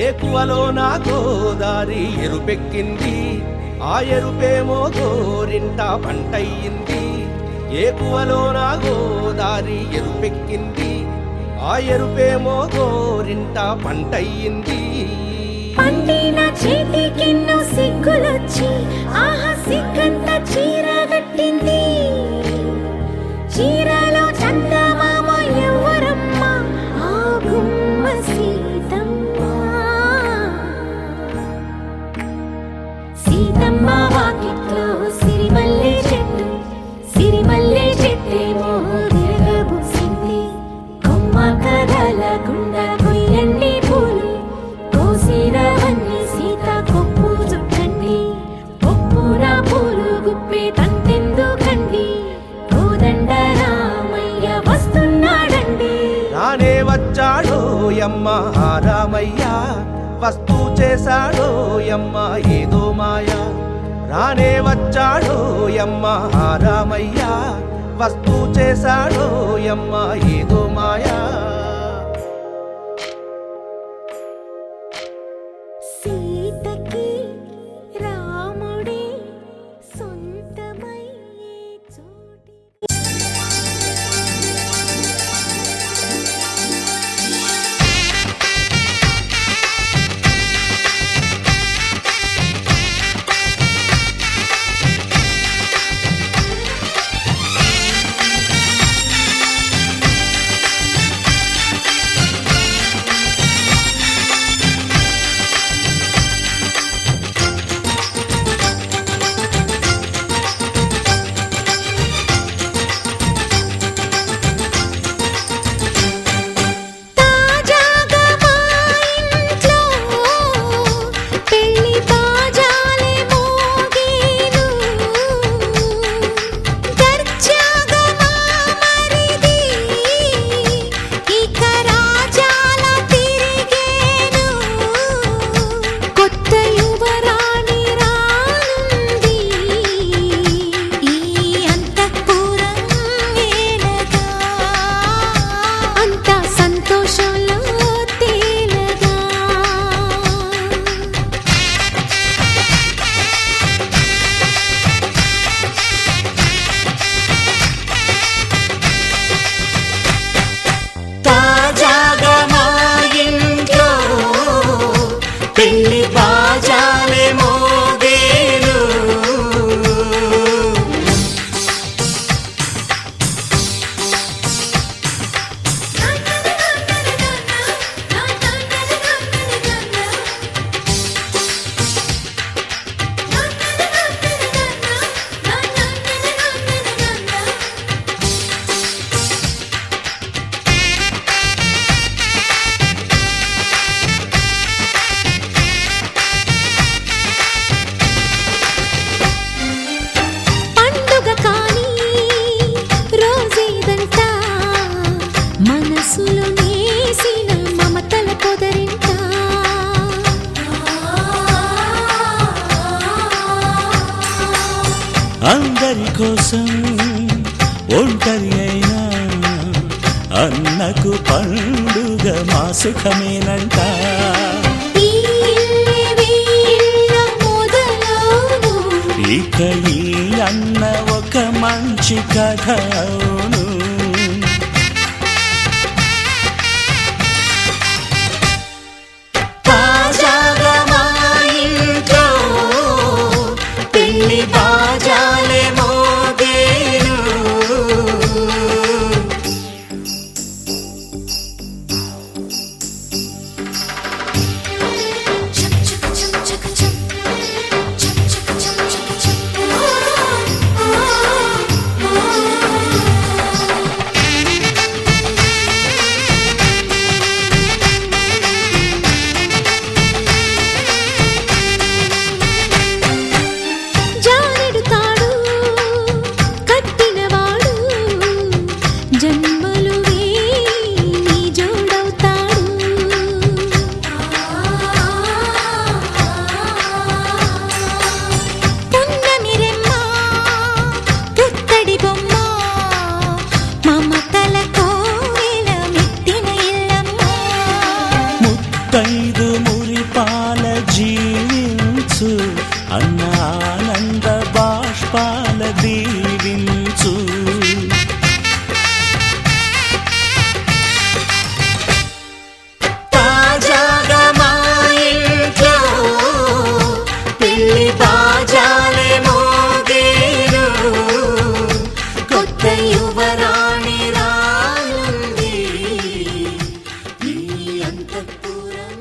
ఏకువలో నా గోదారి ఎరుపెక్కింది, ఆ ఎరుపేమో గోరింట పంటయ్యింది. ఏకువలో నా గోదారి ఎరుపెక్కింది, ఆ ఎరుపేమో గోరింట పంటయ్యింది. పండిన చేతికెన్నో సిగ్గులొచ్చి ఆహా సిగ్గంత చీర కట్టింది. చీరలో చందమామ ఎవరమ్మ, ఆ గుమ్మ సీతమ్మ. సీతమ్మ వాకిట్లో సిరిమల్లె చెట్టు, సిరిమల్లె చెట్టేమో విరగబూసింది. కొమ్మ కదలకుండా కొయ్యండి పూలు, కోసిరవన్నీ సీత కొప్పు చుట్టండి. కొప్పున పూలు గుప్పే తంతెందుకండి, కోదండ రామయ్య వస్తున్నాడండి. రానే వచ్చాడో యమ్మ రామయ్య, వస్తూ చేశాడో యమ్మ ఏదో మాయ. రానే వచ్చాడో యమ్మ రామయ్య, వస్తూ చేశాడో యమ్మ ఏదో మాయా. సీతకి రాముడే సొంతమయ్యే చోటి. అందరి కోసం ఒంటరి అయినా అన్నకు పండుగ మా సుఖమేనంట. ఇక ఈ అన్న ఒక మంచి కథ అవును. తాజాగా మా ఇంట్లో పెళ్లి బాజాలే మోగేను. ముత్తైదు మురి పుష్పాల జీవించు, అన్న ఆనంద బాష్పాల దీవించు. తాజాగా మా ఇంట్లో పెళ్లి బాజాలే మోగేను, కొత్త యువరాణి రానుంది ఈ అంతఃపురం.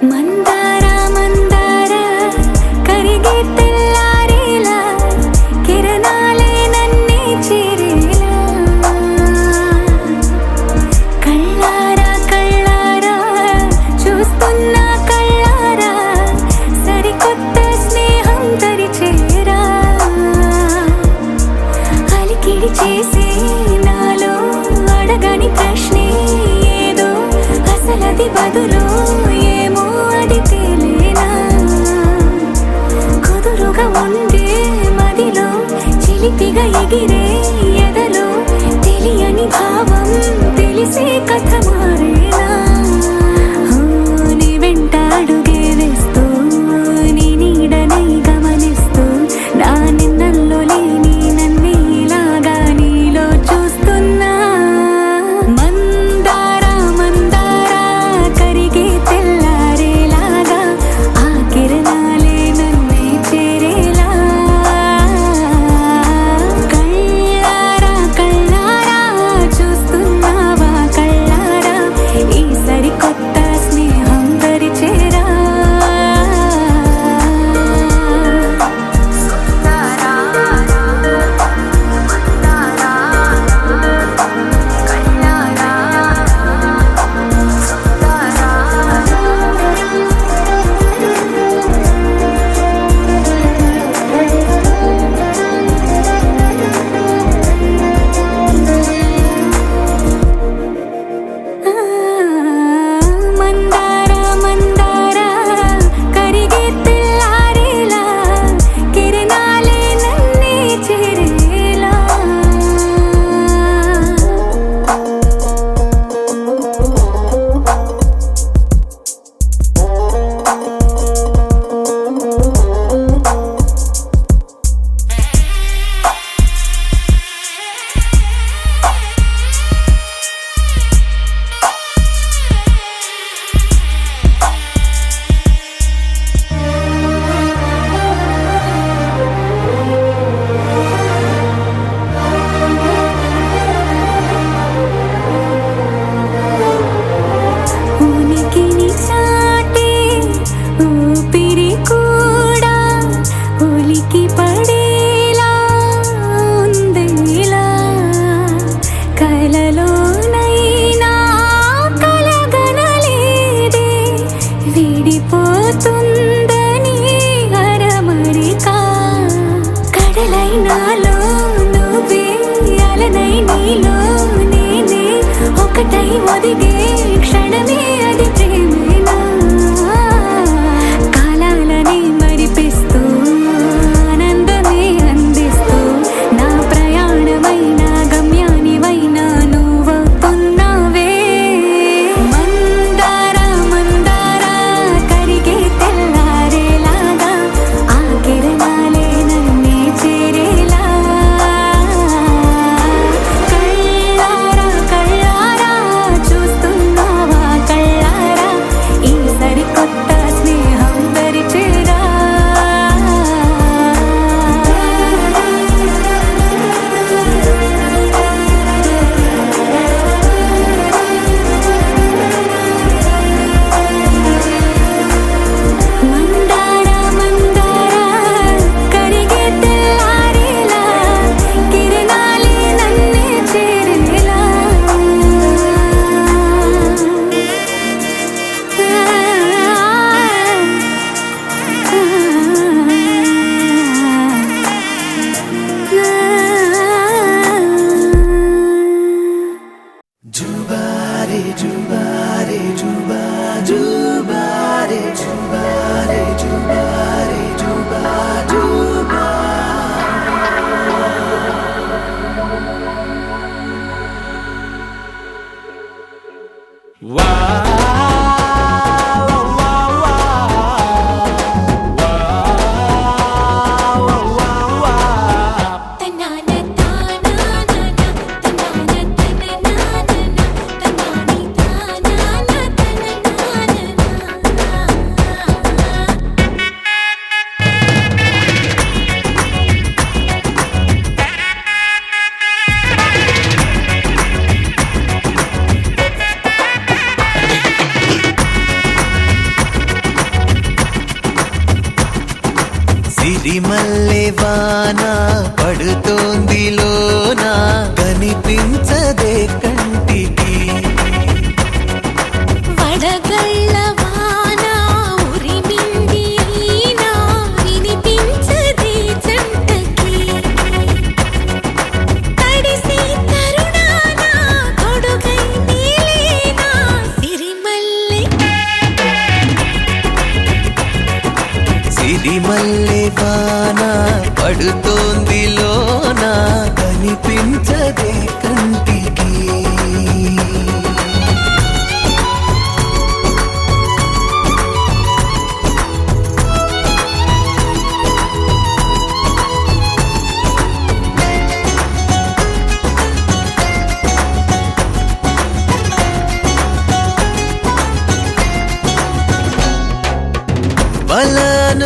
మందార మందార కరిగే తెల్లారేలా కిరణాలే నన్నే చేరేలా కళ్ళారా కళ్ళారా చూస్తున్నా కళ్ళారా సరికొత్త స్నేహం తరిచేరా అలికిడి చేసే నాలో అడగని ప్రశ్నే ఏదో అసలది బదులు ఏమో అది తేలేనా కుదురుగా ఉండే మదిలో చిలిపిగా ఎగిరే ఎదలో తెలియని భావం తెలిసే కథ మారేనా నీ వెంట అడుగే వేస్తూ నీ నీడనై గమనిస్తూ నా నిన్నల్లో లేని నన్నే ఇలాగా నీలో చూస్తున్నా మందార మందార కరిగే తెల్లారేలాగా ఆ కిరణాలే నన్నే చేరేలా కళ్ళారా కళ్ళారా చూస్తున్నావా కళ్ళారా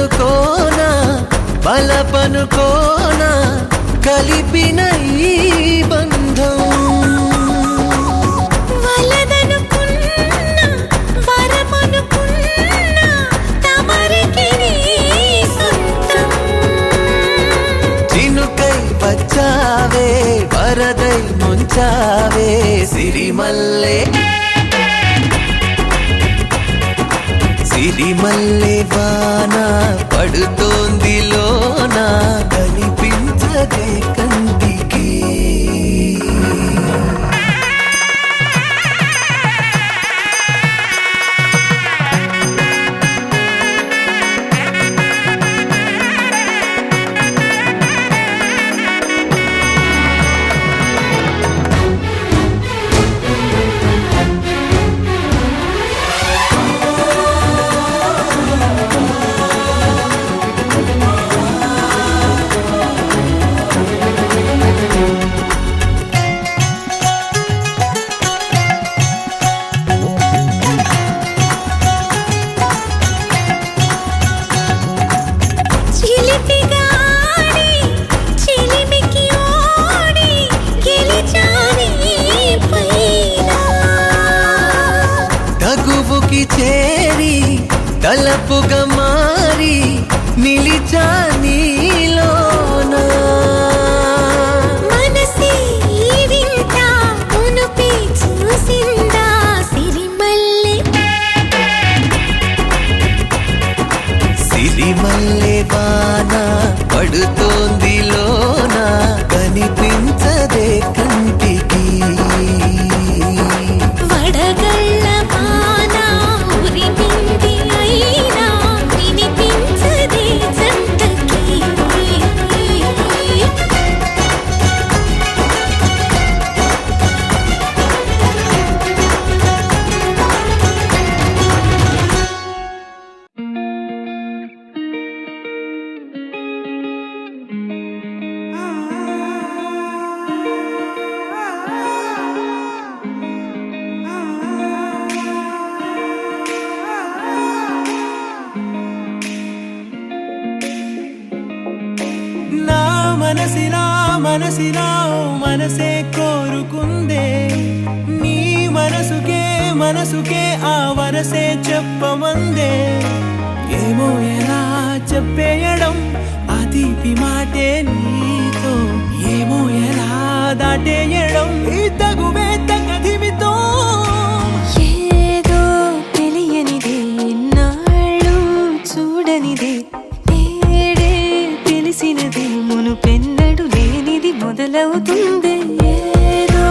బలపనుకోనా బలపనుకోనా కలిపిన ఈ బంధం వలదనుకున్నా వరమనుకున్నా తమరికి నీ సొంతం చినుకై వచ్చావే వరదై ముంచావే సిరిమల్లె సిరిమల్లె వాన పడుతోంది లోన కనిపించదే కంటికి చిలిపిగాడి చిలిమికి ఓడి గెలిచాని పైన తగువుకి చేరి తలపుగా మారి నిలిచా నీలోన మనసి వింత ఉనుపి చూసిందా సిరిమల్లె సిరిమల్లె వాన పడుతోంది లోన కనిపించదే కంటికి వడగళ్ళ వాన ఉరిమింది అయినా వినిపించదే జంటకి నా మనసిలా మనసిలా మనసే కోరుకుందే నీ మనసుకే ఆ వరసే చెప్పమందే ఏమో ఎలా చెప్పేయడం ఆ తీపి మాటే నీతో ఏమో ఎలా దాటేయడం ఈ తగువే తగదిమితో ఏదో తెలియనిదే నాళ్ళు చూడనిదే నేడే తెలిసినదే మునుపెన్నడు లేనిది మొదలవుతుంది ఏదో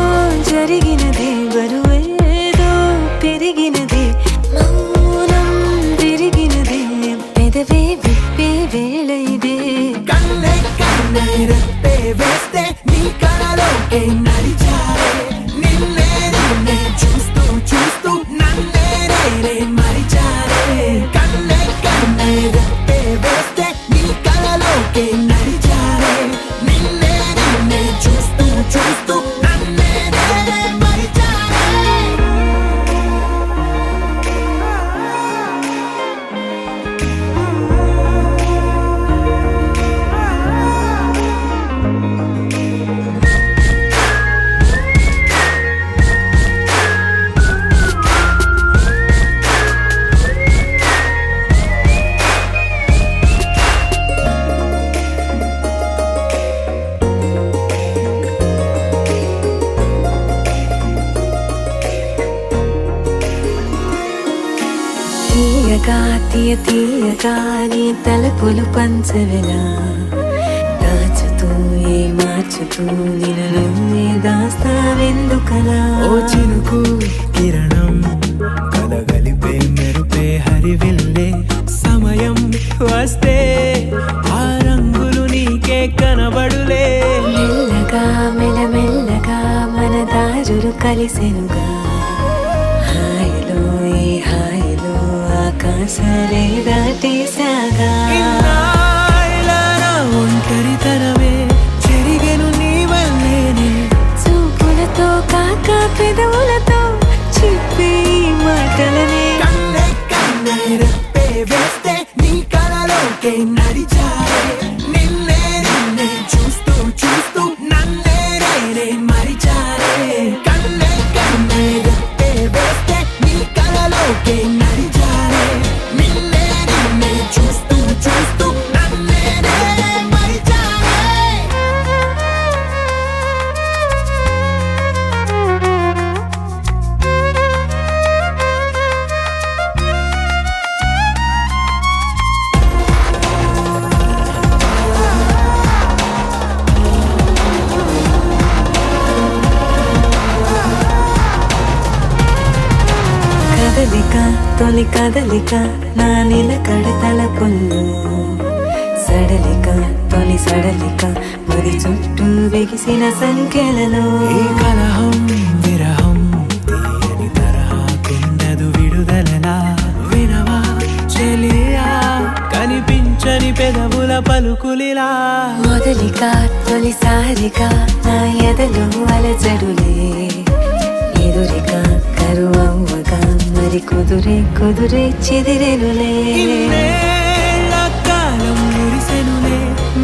జరిగినదే బరువేదో పెరిగినదే మౌనం విరిగినదే పెదవే విప్పే వేళ ఇదే కన్నే కన్నే రెప్పే వేస్తే నీ కళలోకే నడిచారే నిన్నే నిన్నే చూస్తూ చూస్తూ నన్నే నేనే మరిచారే కన్నే కన్నే రెప్పే వేస్తే నీ కళలోకే నడిచారే నిన్నే నిన్నే చూస్తూ చూస్తూ నన్నే నేనే మరిచారే తీయగా తీయగా నీ తలపులు పంచవెలా దాచుతూ మార్చుతూ నిన్ను నువ్వే దాస్తావెందుకలా ఓ చినుకు కిరణం కలగలిపే మెరుపే హరివిల్లే సమయం వస్తే ఆ రంగులు నీకే కనబడులే మెల్లగా మెల్లమెల్లగా మన దారులు కలిసెనుగా హాయిలో ఈ హాయిలో ఆకాశాలే దాటేసాగా ఇన్నాళ్ళ నా ఒంటరితనమే చెరిగెను నీ వల్లేనే చూపులతో కాక పెదవులతో చెప్పే ఈ మాటలనే కన్నే కన్నే రెప్పే వేస్తే నీ కళలో కలలోకే నడిచారే నిన్నే నిన్నే చూస్తూ చూస్తూ నన్నే నేనే మరిచారే కన్నే కన్నే రెప్పే వేస్తే నీ కలలోకే నడిచారే నిన్నే నిన్నే చూస్తూ చూస్తూ నన్నే నేనే మరిచారే కదలిక తొలి కదలిక నా నిలకడ తలపుల్లో సడలిక తొలి సడలిక మరి చుట్టూ బిగిసిన సంఖ్యలలో ఈ కలహం విరహం తీయని తరహాకుండదు విడుదలలా వినవా చెలియా కనిపించని పెదవుల పలుకులిలా మొదలిక తొలిసారిక నా ఎదలో అలజడులే ఎదురిక కరువవ్వగా మరి కుదురే కుదురే చెదిరెనులే ఇన్నేళ్ల కాలం మురిసెనులే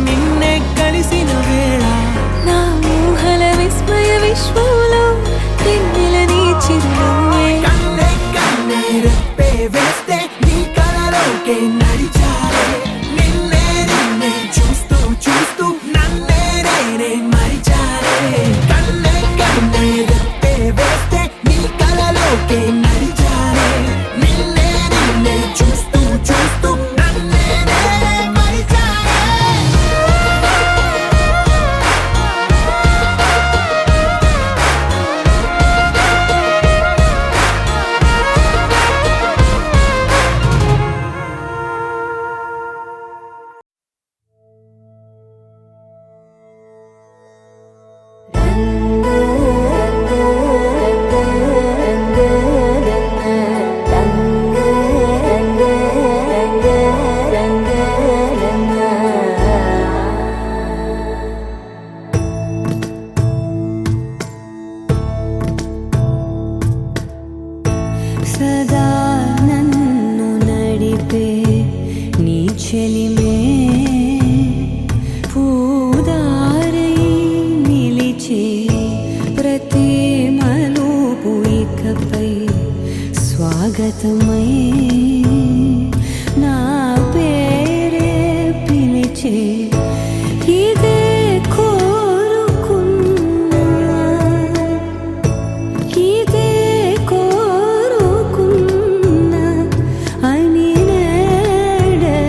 నిన్నే కలిసిన వేళ నా ఊహల విస్మయ విశ్వంలో వెన్నెల నీ చిరునవ్వే కన్నే కన్నే రెప్పే వేస్తే నీ కలలోకే నడిచారే నిన్నే నిన్నే చూస్తూ చూస్తూ నన్నే నేనే మరిచారే కన్నే కన్నే రెప్పే వేస్తే నీ కలలోకే నడిచారే నిన్నే నిన్నే చూస్తూ చూస్తూ నన్నే నేనే మరిచారే సదా నన్ను నడిపే నీ చెలిమే పూదారై నిలిచే ప్రతి మలుపు ఇకపై స్వాగతమై నా పేరే పిలిచే ఇదే కోరుకున్నా ఇదే కోరుకున్నా అని నేడే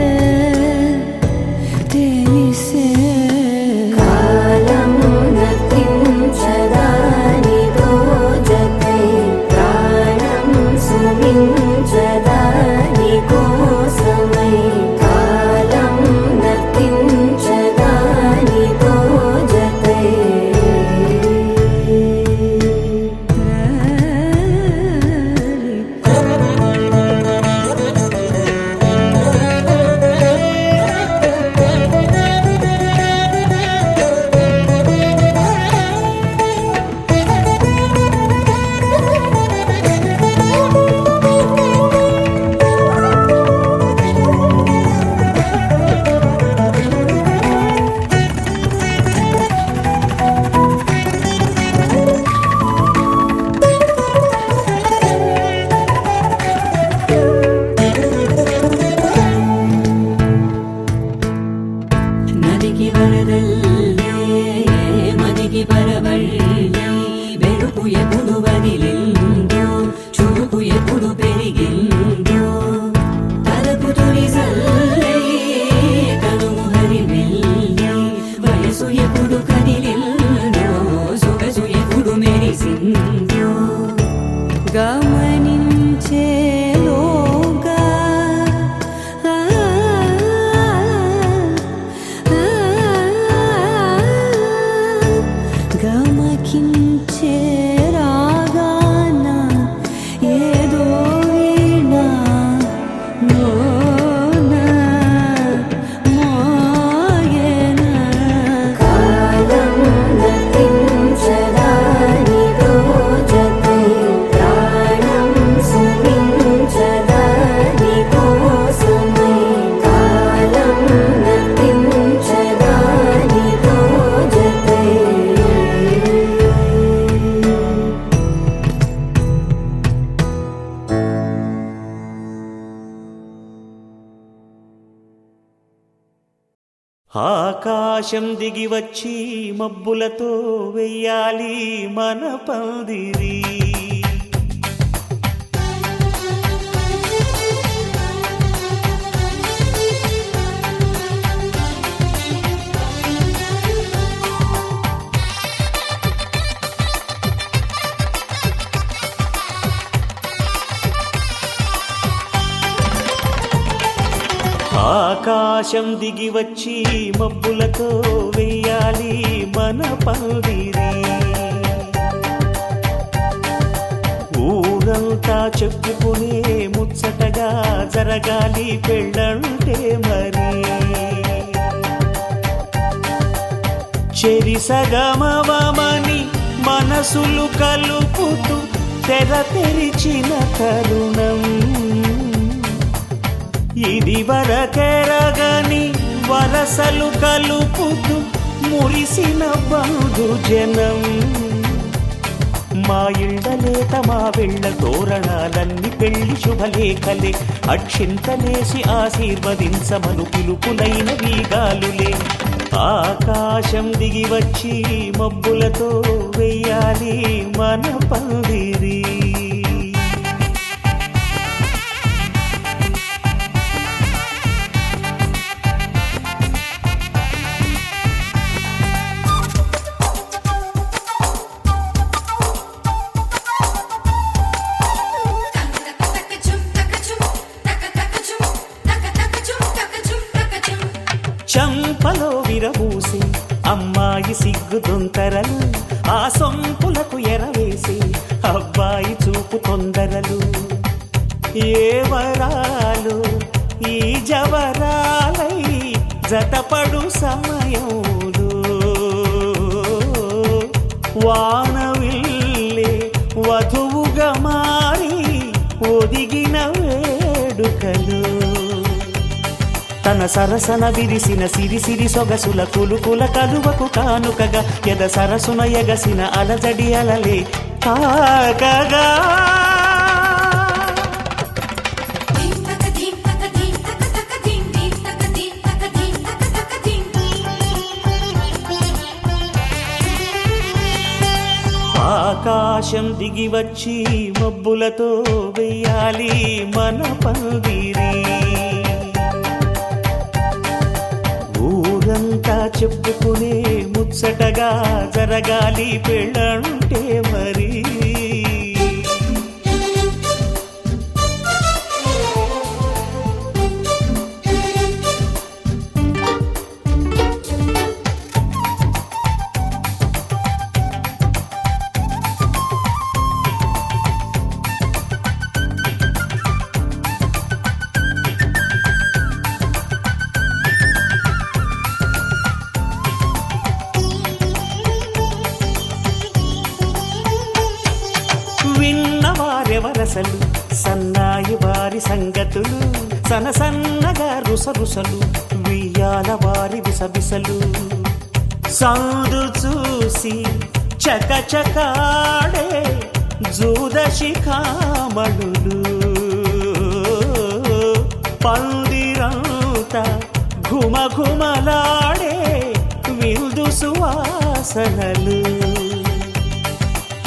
తెలిసే కాలం నతించదానిదో జతై ప్రాణం సుమించదాని కోసమై కాలం నతించదానిదో జతై నదికి వరదల్లే మదికి పరవళ్ళే వెలుపు ఎప్పుడు వదిలిందో చురుకు ఎప్పుడు పెరిగిందో తలపు తొలి సల్లే కనుము హరిమెల్లే వయసు ఎప్పుడు కదిలిందో సొగసు ఎప్పుడు మెరిసిందో గమనించేలోగా గమకించే రాగాన ఏదో వీణా మోన మోయన కాలం నతించదానిదో జతై ప్రాణం సుమించదాని కోసమై కాలం ఆకాశం దిగి వచ్చి మబ్బులతో వెయ్యాలి మన పందిరి. ఆకాశం దిగి వచ్చి మబ్బులతో వెయ్యాలి మన పందిరి. ఊరంతా చెప్పుకునే ముచ్చటగా జరగాలి పెళ్ళంటే మరి. చెరిసగమవమని మనసులు కలుపుతూ తెర తెరిచిన తరుణం. ఇది వరకెరగని వరసలు కలుపుతూ మురిసిన బంధుజనం. మా ఇళ్ళలేత మా వెళ్ళ తోరణాలన్నీ పెళ్లి శుభలేఖలే. అక్షింతలేసి ఆశీర్వదించమను పిలుపులైన వీగాలులే. ఆకాశం దిగి వచ్చి మబ్బులతో వెయ్యాలి మన పందిరి. చంపలో విరబూసి అమ్మాయి సిగ్గు దొంతరలు. ఆ సొంపులకు ఎరవేసి అబ్బాయి చూపు తొందరలు. ఏ వరాలు ఈ జవరాలై జతపడు సమయంలో. వానవిల్లే వధువుగా మారి ఒదిగిన వేడుకలు. తన సరసన విరిసిన సిరిసిరి సొగసుల కులుకుల కలువకు కానుకగా ఎద సరసున ఎగసిన అలజడి అలలే తాకగా. ఆకాశం దిగి వచ్చి మబ్బులతో వెయ్యాలి మన పందిరి. ఊరంతా చెప్పుకునే ముచ్చటగా జరగాలి పెళ్ళంటే మరి. విన్నవారెవరసలు సన్నాయి వారి సంగతులు. సనసన్నగా రుసరుసలు వియ్యాల వారి విసబిసలు. సందు చూసి చకచకాడే జూదశిఖామణులు. పందిరంతా ఘుమఘుమలాడే విందు సువాసనలు.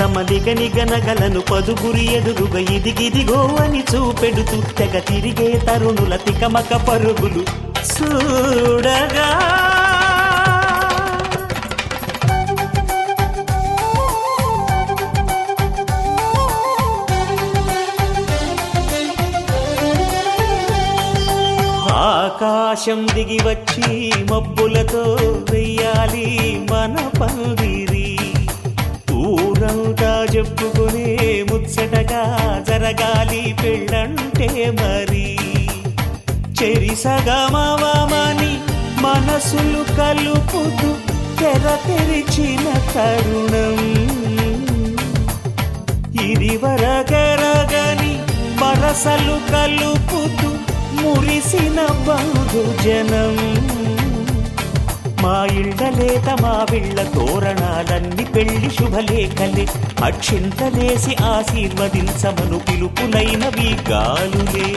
తమ నిగనిగనగలను పదుగురి ఎదురుగా ఇదిగిదిగో అని చూపెడుతూ తెగ తిరిగే తరుణుల తికమక పరుగులు చూడగా. ఆకాశం దిగి వచ్చి మబ్బులతో వెయ్యాలి మన పందిరి. ఊరంతా చెప్పుకునే ముచ్చటగా జరగాలి పెళ్ళంటే మరి. చెరిసగమవమని మనసులు కలుపుతూ తెర తెరిచిన తరుణం. ఇది వరకెరగని వరసలు కలుపుతూ మురిసిన బంధుజనం. మా ఇళ్ళలేత మా వీళ్ళ తోరణాలన్నీ పెళ్లి శుభలేఖలే. అక్షింతలేసి ఆశీర్వదించమను పిలుపులైనవి గాలులే.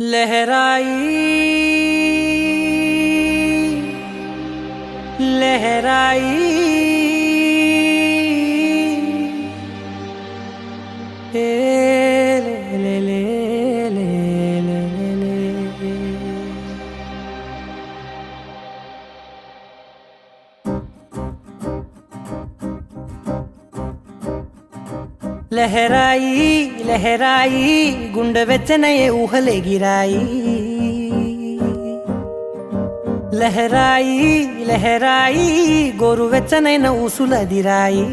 लहराई लहराई ए ले ले ले ले ले ले लहराई लहराई गुंड వెచ్చనయే ఊహలే గిరాయి లహరాయి లహరాయి గోరు వెచ్చనైన ఊసులదిరాయి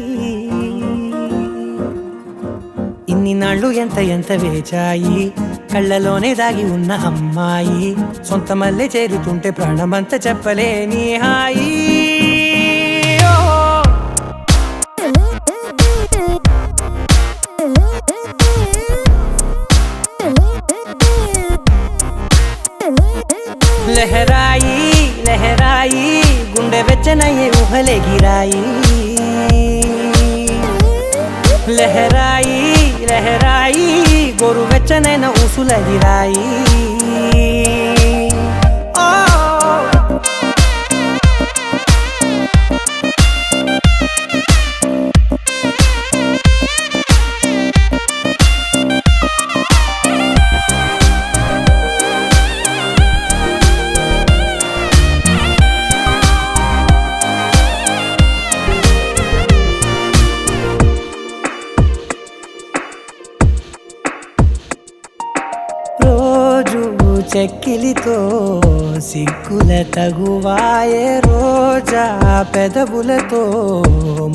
ఇన్ని నాళ్ళు ఎంత ఎంత వేచాయి కళ్ళలోనే దాగి ఉన్న అమ్మాయి సొంత మల్లె చేరుతుంటే ప్రాణమంతా చెప్పలేని హాయి लहराई लहराई गुंडे వెచ్చనయే ఊహలే గిరాయి లహరాయి లహరాయి గోరు వెచ్చనైన ఊసులదిరాయి చెక్కిలితో సిగ్గుల తగువాయే రోజా పెదవులతో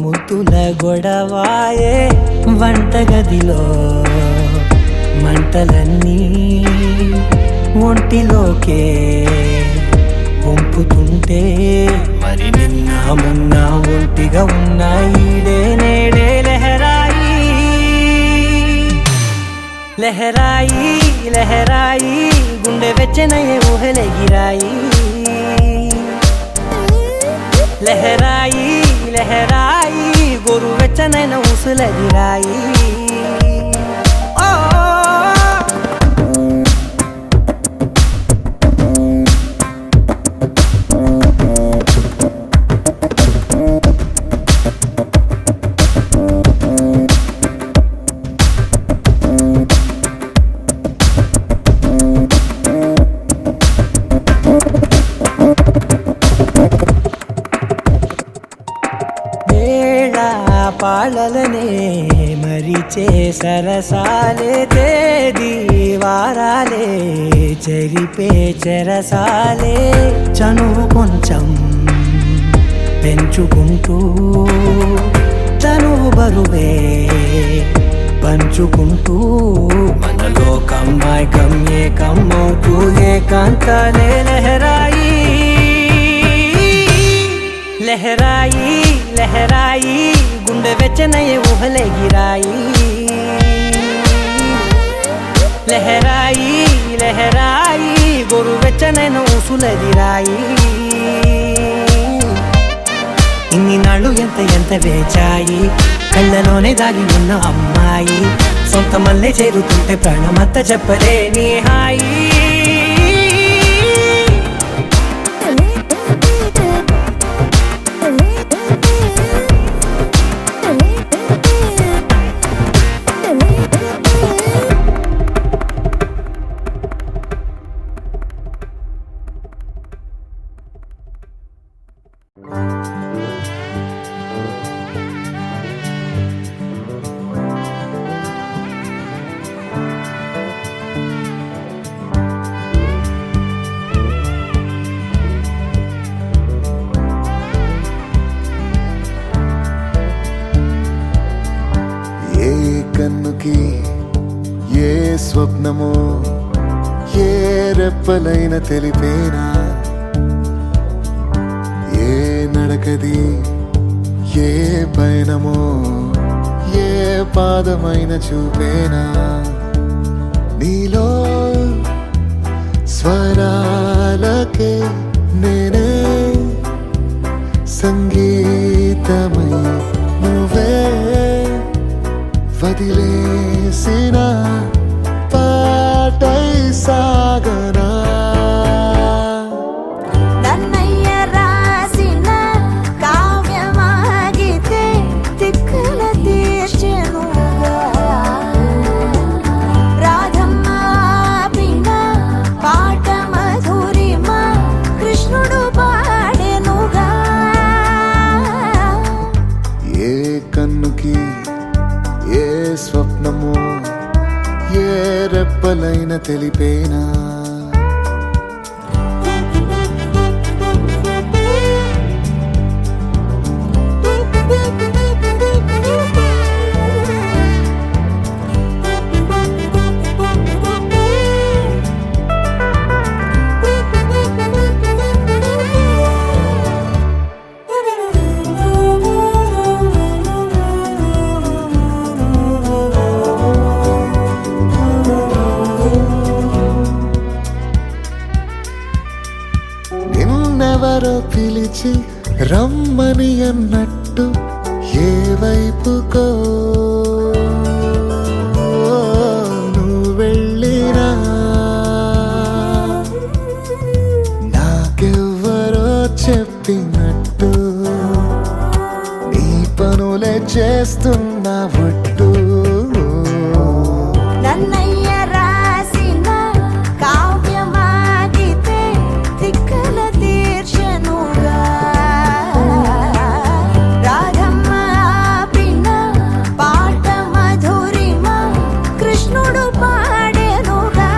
ముద్దుల గొడవాయే వంటగదిలో మంటలన్నీ ఒంటిలోకే వంపుతుంటే మరి నిన్న మొన్న ఒంటిగా ఉన్న ఈడే నేడే లహరాయి లహరాయి లహరాయి గుండె వెచ్చనయే ఊహలే గిరాయి లహరాయి లహరాయి గోరు వెచ్చనైన ఊసులదిరాయి పాలలనే మరిచే సరసాలే తేదీ వారాలే చెరిపే చెరసాలే చనువు కొంచెం పెంచుకుంటూ తనువు బరువే పంచుకుంటూ మనలో కమ్మాయి కమ్మే కమ్మవుతూ ఏకాంతాలే లహరాయి లహరాయి లహరాయి గుండె వెచ్చనయే ఊహలే గిరాయి లహరాయి లహరాయి గోరు వెచ్చనైన ఊసులదిరాయి ఇన్ని నాళ్ళు ఎంత ఎంత వేచాయి కళ్ళలోనే దాగి ఉన్న అమ్మాయి సొంత మల్లె చేరుతుంటే ప్రాణమంతా చెప్పలేని హాయి కన్నుకి ఏ స్వప్నమో ఏ రెప్పలైన తెలిపేనా ఏ నడకది ఏ పయనమో ఏ పాదమైన చూపేనా నీలో స్వరాలకే నేనే సంగీతమై నువ్వే వదిలేసిన పాటై సాగ రెప్పలైన తెలిపేనా నిన్నెవరో పిలిచి రమ్మని అన్నట్టు ఏ వైపుకో నువ్వు వెళ్ళినా నాకెవ్వరో చెప్పినట్టు నీ పనులే చేస్తున్నా ఒట్టు నన్నయ్య రాసిన కావ్యమాగితే తిక్కల తీర్చనుగా రాధమ్మ ఆపిన పాట మధురిమ కృష్ణుడు పాడెనుగా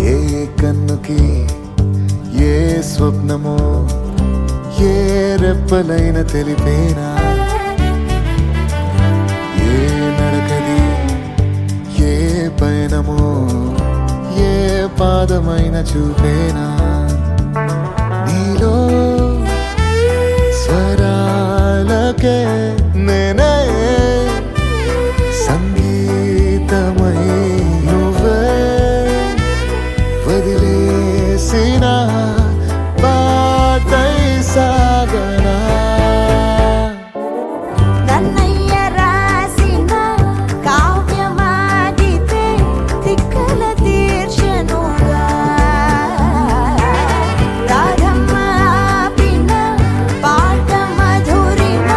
ఏ కన్నుకి ఏ స్వప్నమో ఏ రెప్పలైన తెలిపేనా ఏ నడకది ఏ పయనమో ఏ పాదమైన చూపేనా నీలో స్వరాలకే నేనే సంగీతమై నువ్వే వదిలేసిన బాటై సాగనా నన్నయ్య రాసిన కావ్యమాగితే తిక్కల తీర్చనుగా రాధమ్మ ఆపిన పాట మధురిమ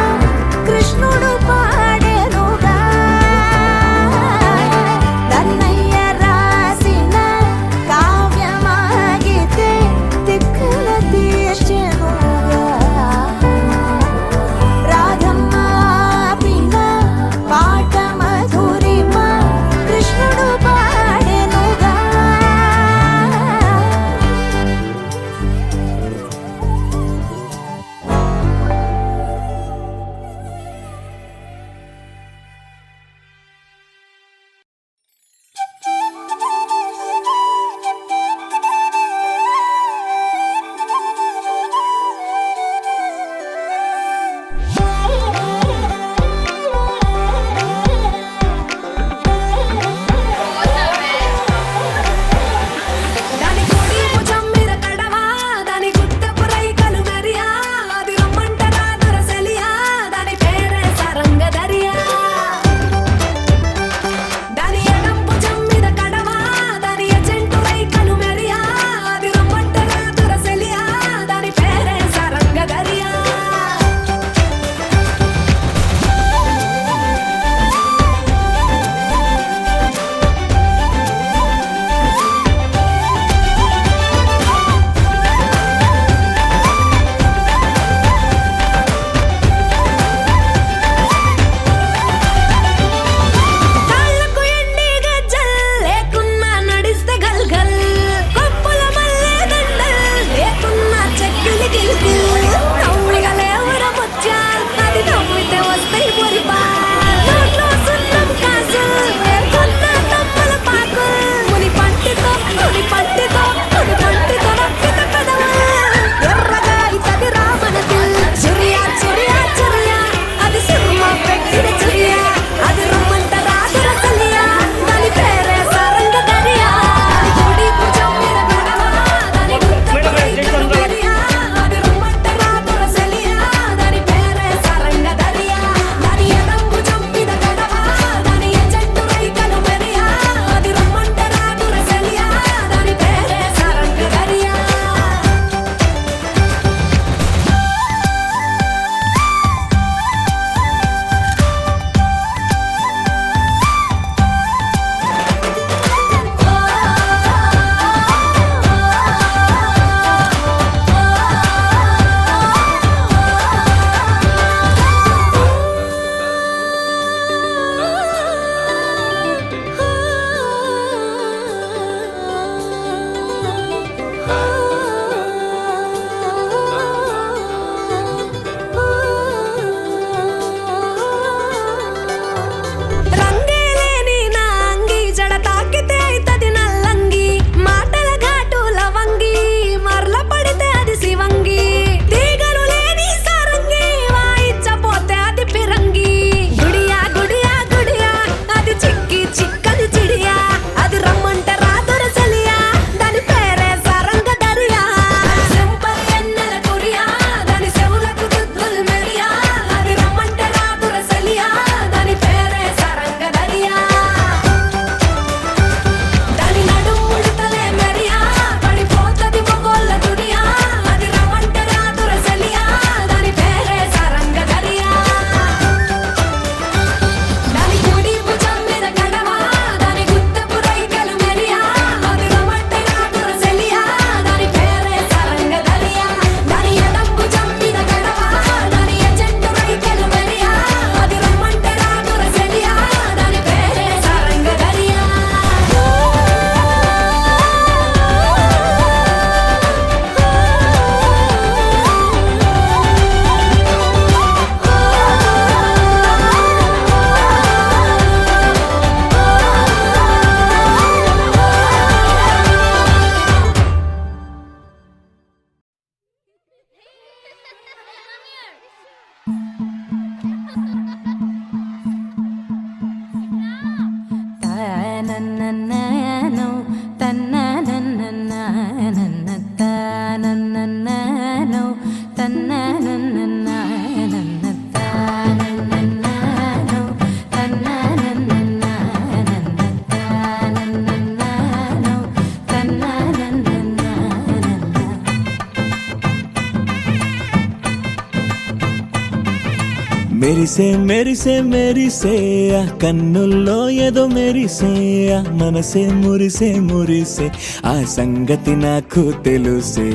మెరిసే మెరిసే మెరిసే ఆ కన్నుల్లో ఏదో మెరిసే ఆ మనసే మురిసే మురిసే ఆ సంగతి నాకు తెలుసే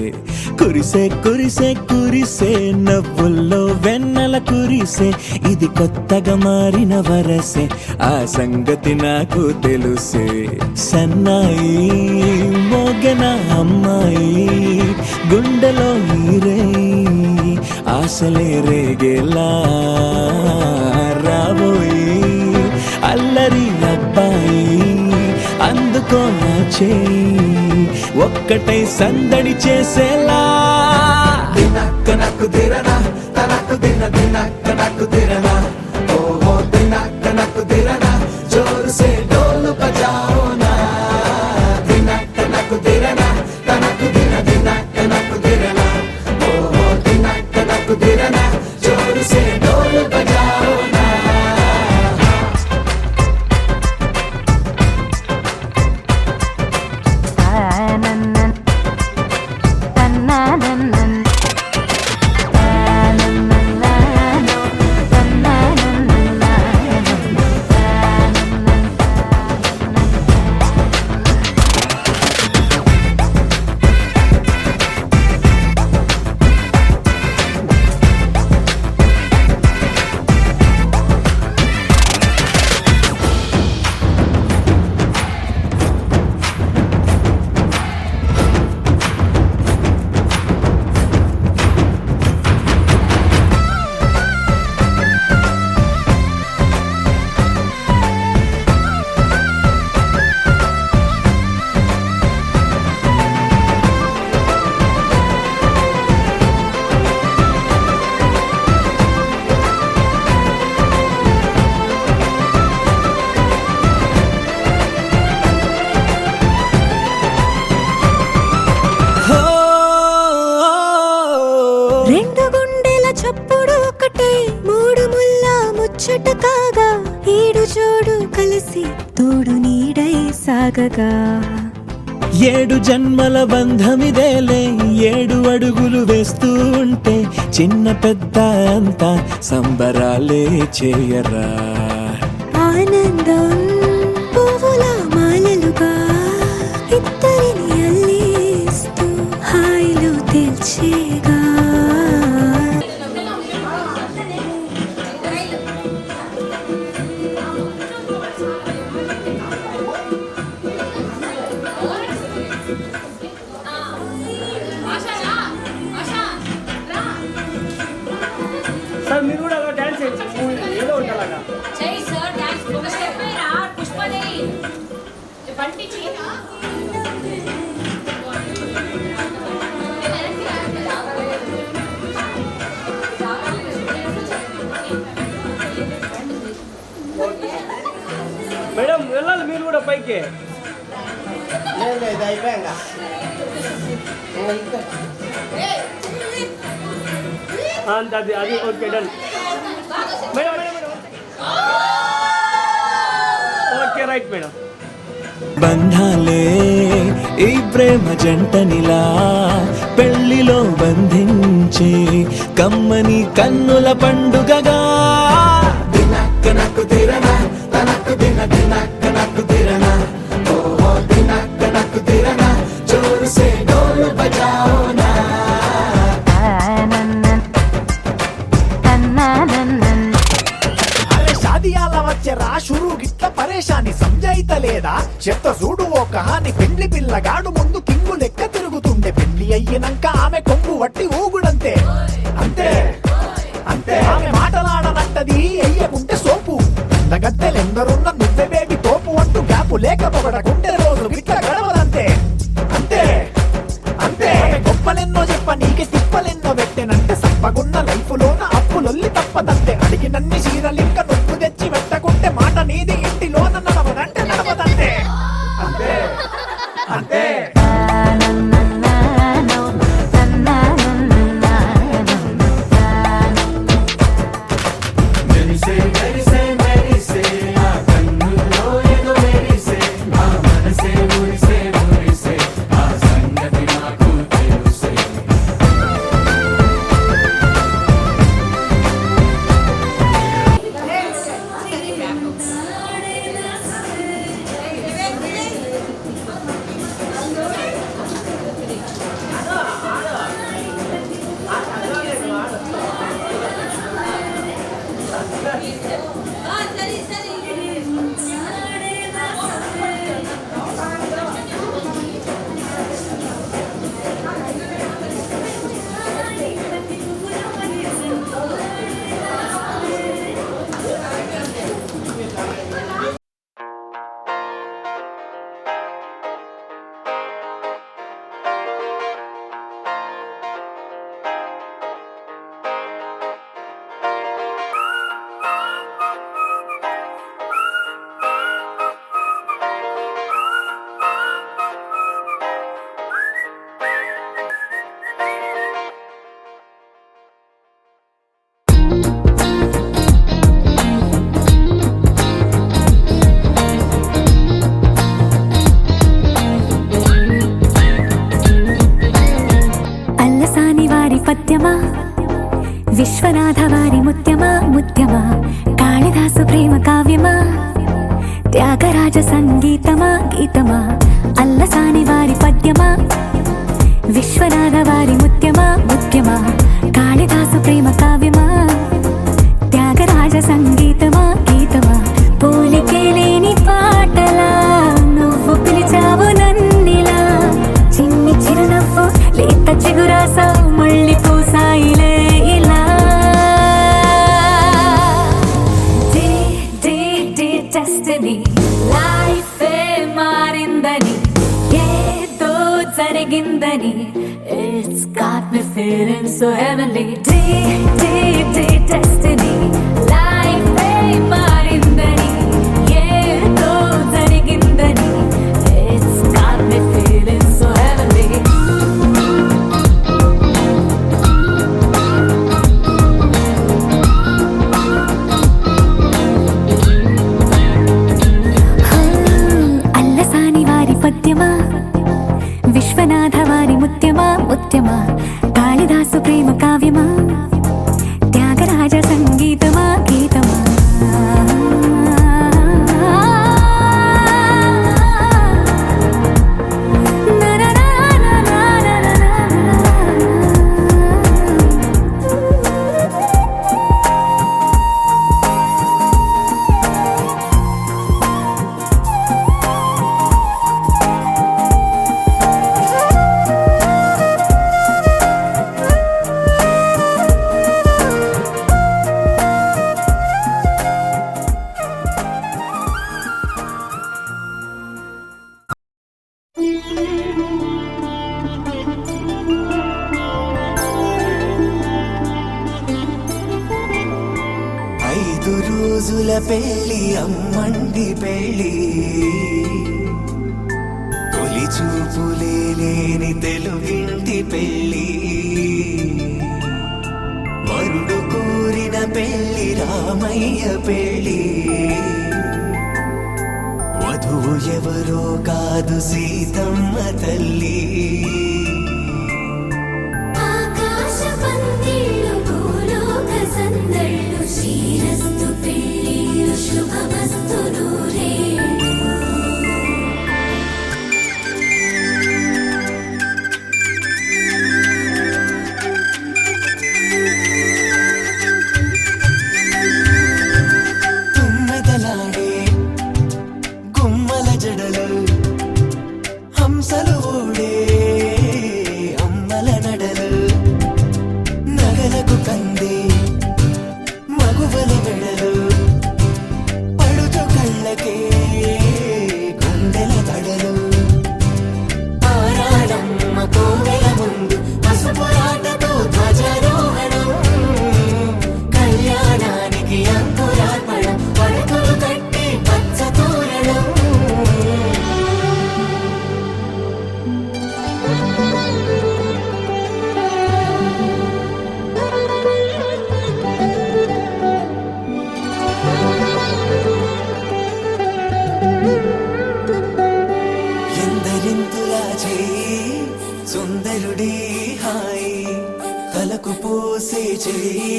కురిసే కురిసే కురిసే నవ్వుల్లో వెన్నెల కురిసే ఇది కొత్తగా మారిన వరసే ఆ సంగతి నాకు తెలుసే సన్నాయి మోగన అమ్మాయి గుండెలో ఈరే ఆశలే రేగేలా రాబోయి అల్లరి అబ్బాయి అందుకో నా చేయి ఒక్కటై సందడి చేసేలా దినక్క నాకు దిరనా తనకు దిన దినక్క నాకు దిరనా ఓహో దినక్క నాకు దిరనా జోరు సే డోలు బజాओ నా దినక్క నాకు దిరనా తనకు దిన దినక్క నాకు దిరనా ఓహో దినక్క నాకు దిరనా జోరు సే డోలు బజాओ నా రెండు గుండెల చప్పుడు ఒకటే మూడు ముల్ల ముచ్చట కాగా ఈడు జోడు కలిసి తోడు నీడై సాగగా ఏడు జన్మల బంధమిదేలే ఏడు అడుగులు వేస్తూ ఉంటే చిన్న పెద్ద అంతా సంబరాలే చేయరా ఆనందం పువ్వుల మాలలుగా ఇద్దరిని అల్లేస్తూ హాయిలో తెల్చేగా సార్ మీరు కూడా అలా డాన్స్ చేయొచ్చు ఏదో ఒకటి అలాగా చెయ్యి సార్ డాన్స్ ఒక స్టెప్ రా పుష్పదేవి బంటి చెయ్యి మేడం వెళ్ళాలి మీరు కూడా పైకి అంత అది అది okay done madam madam madam okay right madam బంధాలే ఈ ప్రేమ జంటనిలా పెళ్లిలో బంధించే కమ్మని కన్నుల పండుగగా దినక్క నాకు దిరనా తనకు దిన దినక్క నాకు దిరనా ఓహో దినక్క నాకు దిరనా జోరు సే డోలు బజాओ నా అరే షాదియాల వచ్చెరా షురు గిట్ల పరేషాని సంజాయితలేదా చెత్త చూడు ఓ కహాని పెండ్లి పిల్లగాడు ముందు కింగు లెక్క తిరుగుతుండే పెండ్లి అయ్యినంక ఆమె కొంగు వట్టి ఊగుడంతే అంతే అంతే ఆమె మాటలాడనంటది ఎయ్యకుంటే సోపు గద్దెలెందరున్న నువ్వే బేబీ తోపు అంటూ గ్యాపు లేక పొగడకుంటే రోజు గిట్ల గడవదంతే అంతే అంతే గొప్పలెన్నో చెప్ప నీకే తిప్పలెన్నో పెట్టెనంటే సప్పగున్న లైఫ్ లోన అప్పులొల్లి తప్పదంతే అడిగినన్ని చీరలింక నొప్పు తెచ్చి పెట్టకుంటే మాట నీది ఇంటిలోన నడవదంటే నడవదంతే అంతే అంతే గీతమా అల్లసాని వారి పద్యమా విశ్వనాథ వారి ముత్యమా ముత్యమా కాళిదాసు ప్రేమ కావ్యమా త్యాగరాజ సంగీతమా గీతమా పోలికే లేని పాటలా నువ్వు పిలిచావు నన్నిలా చిన్ని చిరునవ్వు లేత చిగురాసావు మళ్ళీ పూసాయిలే ఇలా డెస్టినీ లైఫే మారిందని ఏదో జరిగిందని It's got me feeling so heavenly destiny లైఫే మారిందని ఏదో జరిగిందని It's got me feeling so heavenly Allasani వారి పద్యమా విశ్వనాథ వారి ముత్యమా ముత్యమా కాళిదాసు ప్రేమ కావ్యమా త్యాగరాజ సంగీతమా గీతమా ఐదు రోజుల పెళ్ళి అమ్మండి పెళ్ళి తొలి చూపులే లేని తెలుగింటి పెళ్ళి వరుడు కోరిన పెళ్ళి రామయ్య పెళ్ళి వధువు ఎవరో కాదు సీతమ్మ తల్లి ఆకాశ పందిళ్ళు భూలోక సందళ్ళు శ్రీరస్తు పెళ్ళిళ్ళు శుభమస్తు నూరే తుమ్మెదలాడే గుమ్మల జడలు హంసలు ఊడే అమ్మల నడలు నగలకు కంది మగువల మెడలు పడుచు కళ్ళకే గుండెల తడలు ఆరాడమ్మ కోవెల ముందు పసుపురాటతో ధ్వజారోహణం కళ్యాణానికి అంకురార్పణం పడకలు కట్టి పచ్చ తోరణం ఎందరింతులా చేయి సుందరుడి హాయి తలకు పోసే చేయి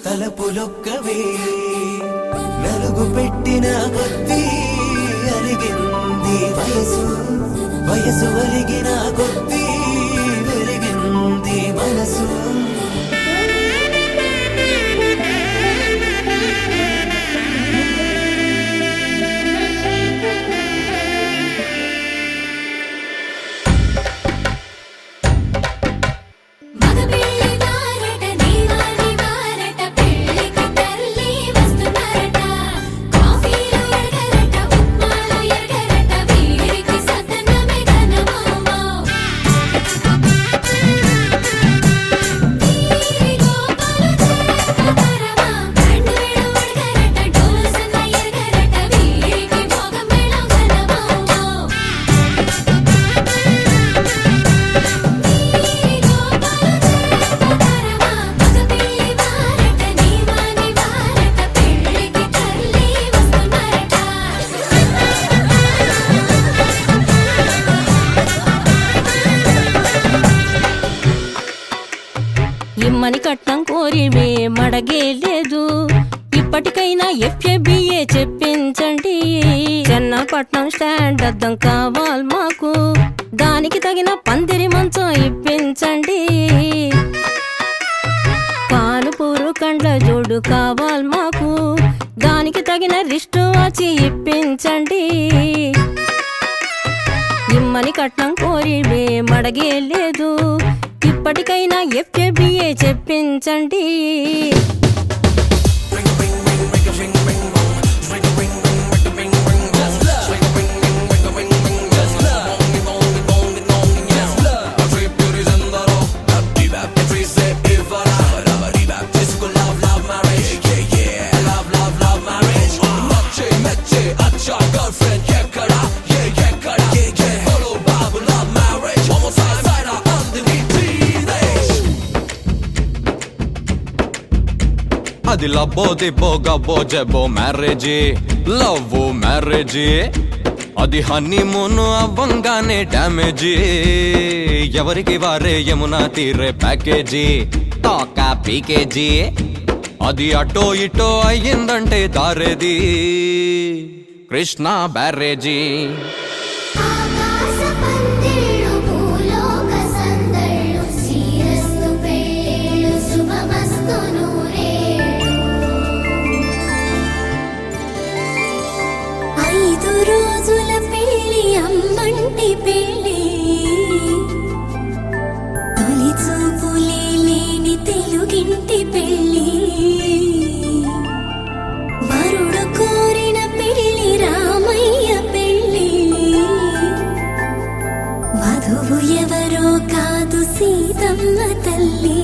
తలపులొక్కవే నలుగు పెట్టిన కొద్దీ అలిగింది వయసు వయసు ఒలిగిన కొద్దీ వెలిగింది మనసు మగపిల్లి వారట నీవాని వారట పెళ్ళికి తల్లి వస్తున్నారట కాఫీలు ఎరగరట ఉప్మాలు ఎరగరట వీరికి సతనమే ఘనమోమో తీరి గోపాలు చేరకరమా కండు వేడు ఎరగరట డోలు సన్న ఎరగరట వీరికి భోగమేళం ఘనమోమో ఇమ్మని కట్నం కోరి మే మడగే లేదు ఇప్పటికైనా FABA చెప్పించండి. చెన్నపట్నం స్టాండ్ అద్దం కావాలి మాకు, దానికి తగిన పందిరి మంచం ఇప్పించండి. కానుపూరు కండ్ల జోడు కావాలి మాకు, దానికి తగిన రిస్టు వాచి ఇప్పించండి. ఇమ్మని కట్నం కోరి మడగే లేదు, ఇప్పటికైనా FABA చెప్పించండి. అది లబ్బో దిబ్బో గబ్బో జబ్బో మ్యారేజీ, లవ్ మ్యారేజీ. అది హనీమూన్ అవ్వంగానే డ్యామేజీ, ఎవరికి వారే యమునా తీరే ప్యాకేజీ, తోకా పీకేజీ. అది అటో ఇటో అయ్యిందంటే దారేది కృష్ణా బ్యారేజీ. ఆకాశ పందిళ్ళు భూలోక సందళ్ళు శ్రీరస్తు పెళ్ళిళ్ళు శుభమస్తు నూరేళ్ళు. 5 రోజుల పెళ్ళి అమ్మంటి పెళ్ళి, తొలి చూపులే లేని తెలుగింటి పెళ్ళి. వరుడు కోరిన పెళ్ళి రామయ్య పెళ్ళి, వధువు ఎవరో కాదు సీతమ్మ తల్లి.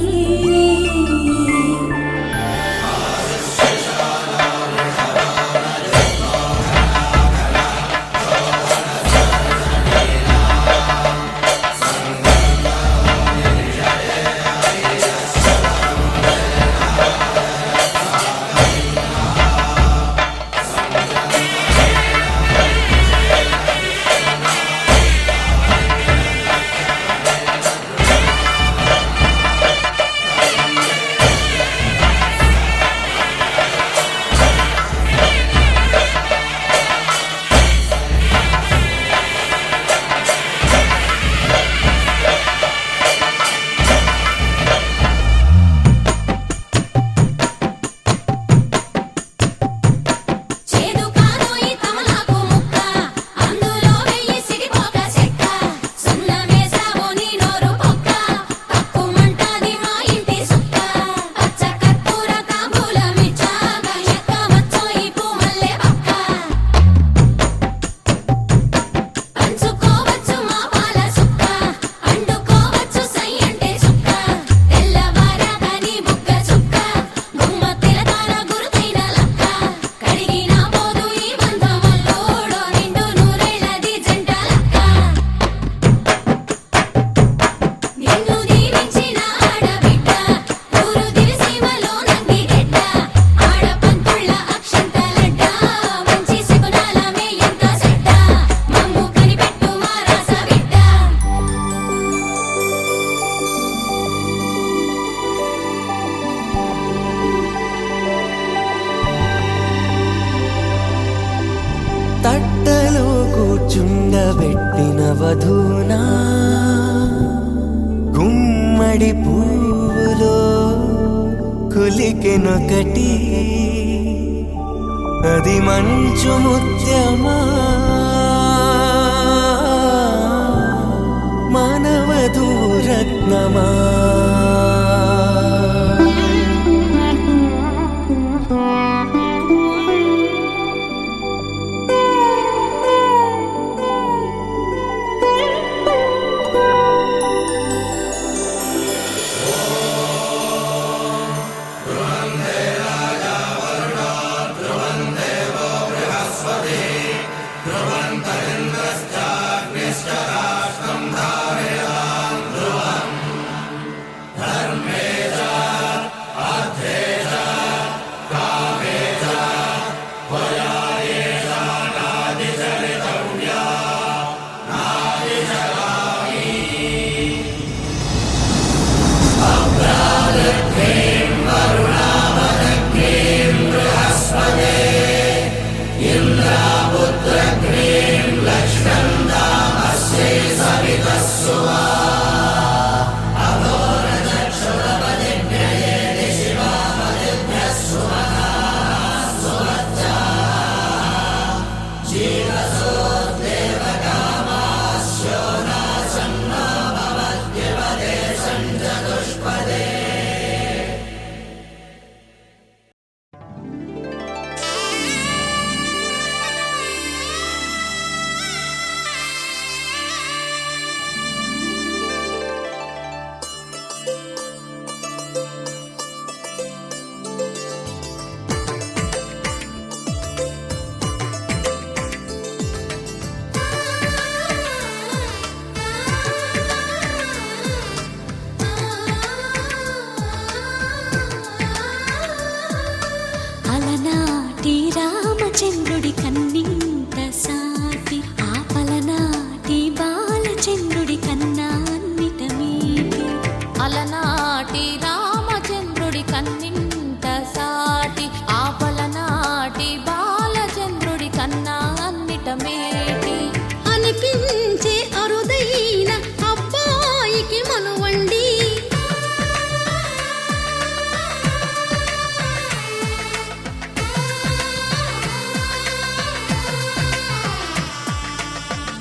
తట్టలో కూర్చుండబెట్టిన వధూనా, గుమ్మడి పువ్వులో కులికెనొకటి, అది మంచు ముత్యమా మానవధూరత్నమా.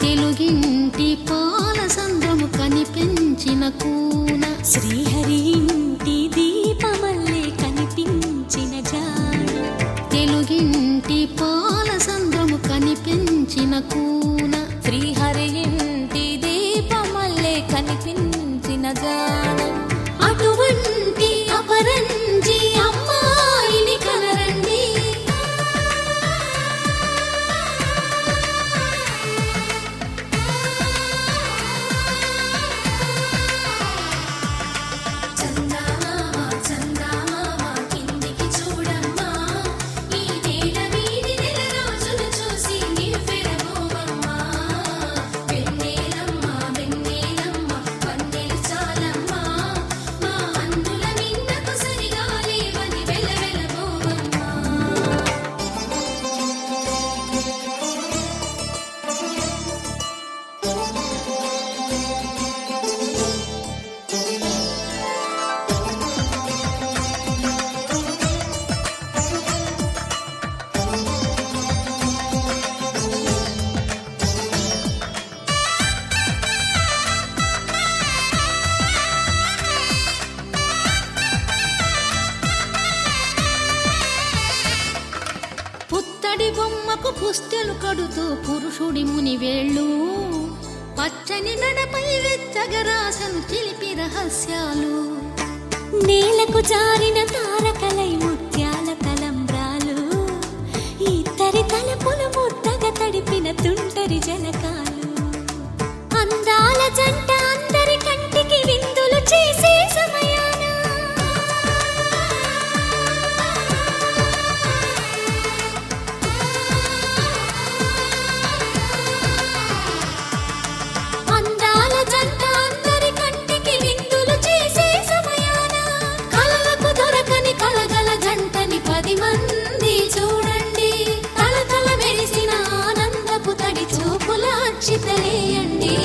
తెలుగింటి పాల సంద్రము కనిపించిన కూన శ్రీహరి ఇంటి దీపమల్లే కనిపించిన జాడ తెలుగింటి పాల సంద్రము కనిపించిన కూన శ్రీహరి ఇంటి దీపమల్లే కనిపించిన జాడ అటువంటి అపరంజి అమ్మాయిని కనరండి పుత్తడి బొమ్మకు పుస్తెలు కడుతూ పురుషుడి ముని వేళ్ళు పచ్చని నడపై వెచ్చగరాసను చిలిపి రహస్యాలు నేలకు జారిన తారకలై ముత్యాల తలంబ్రాలు ఇద్దరి తలపులు ముద్దగా తడిపిన తుంటరి జలకాలు అందాల జంట అందరి కంటికి విందులు చేసే సమయాన అందాల జంట అందరి కంటికి విందులు చేసే సమయాన కలలకు దొరకని కలగల జంటని 10 మంది చూడండి తలతల మెరిసిన ఆనందపు తడి చూపుల అచ్చితలేయండి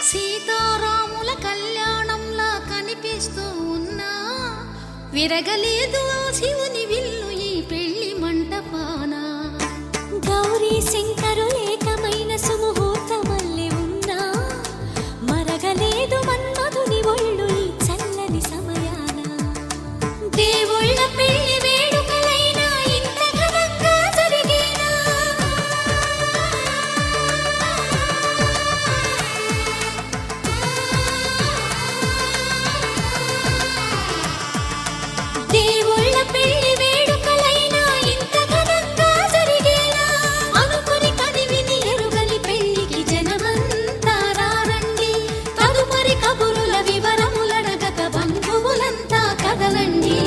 సీతారాముల కళ్యాణంలా కనిపిస్తూ ఉన్నా విరగలేదు ఆ శివుని విల్లు ఈ పెళ్లి మంటపాన గౌరీ శంకరు ఏకమైన సుముహూర్తమల్లె ఉన్నా మరగలేదు మన్మధుని ఒళ్ళు ఈ చల్లని సమయాన దేవుళ్ళ పెళ్లి వేడుకలైనా ఇంత ఘనంగా జరిగేనా దేవుళ్ళ పెళ్లి వేడుకలైనా ఇంత ఘనంగా జరిగేలా అనుకుని కదివిని ఎరుగని పెళ్లికి జనమంతా రారండి తదుపరి కబురుల వివరములడగక బంధువులంతా కదలండి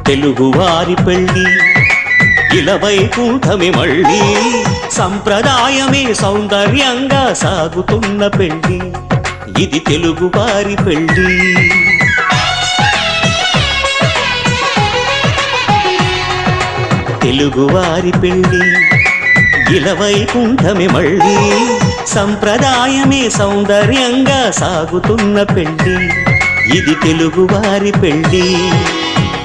తెలుగువారి పెళ్ళి ఇలవైకుంఠమి మళ్ళీ సంప్రదాయమే సౌందర్యంగా సాగుతున్న పెళ్ళి ఇది తెలుగువారి పెళ్ళి తెలుగువారి పెళ్ళి ఇలవైకుంఠమే మళ్ళీ సంప్రదాయమే సౌందర్యంగా సాగుతున్న పెళ్ళి ఇది తెలుగువారి పెళ్ళి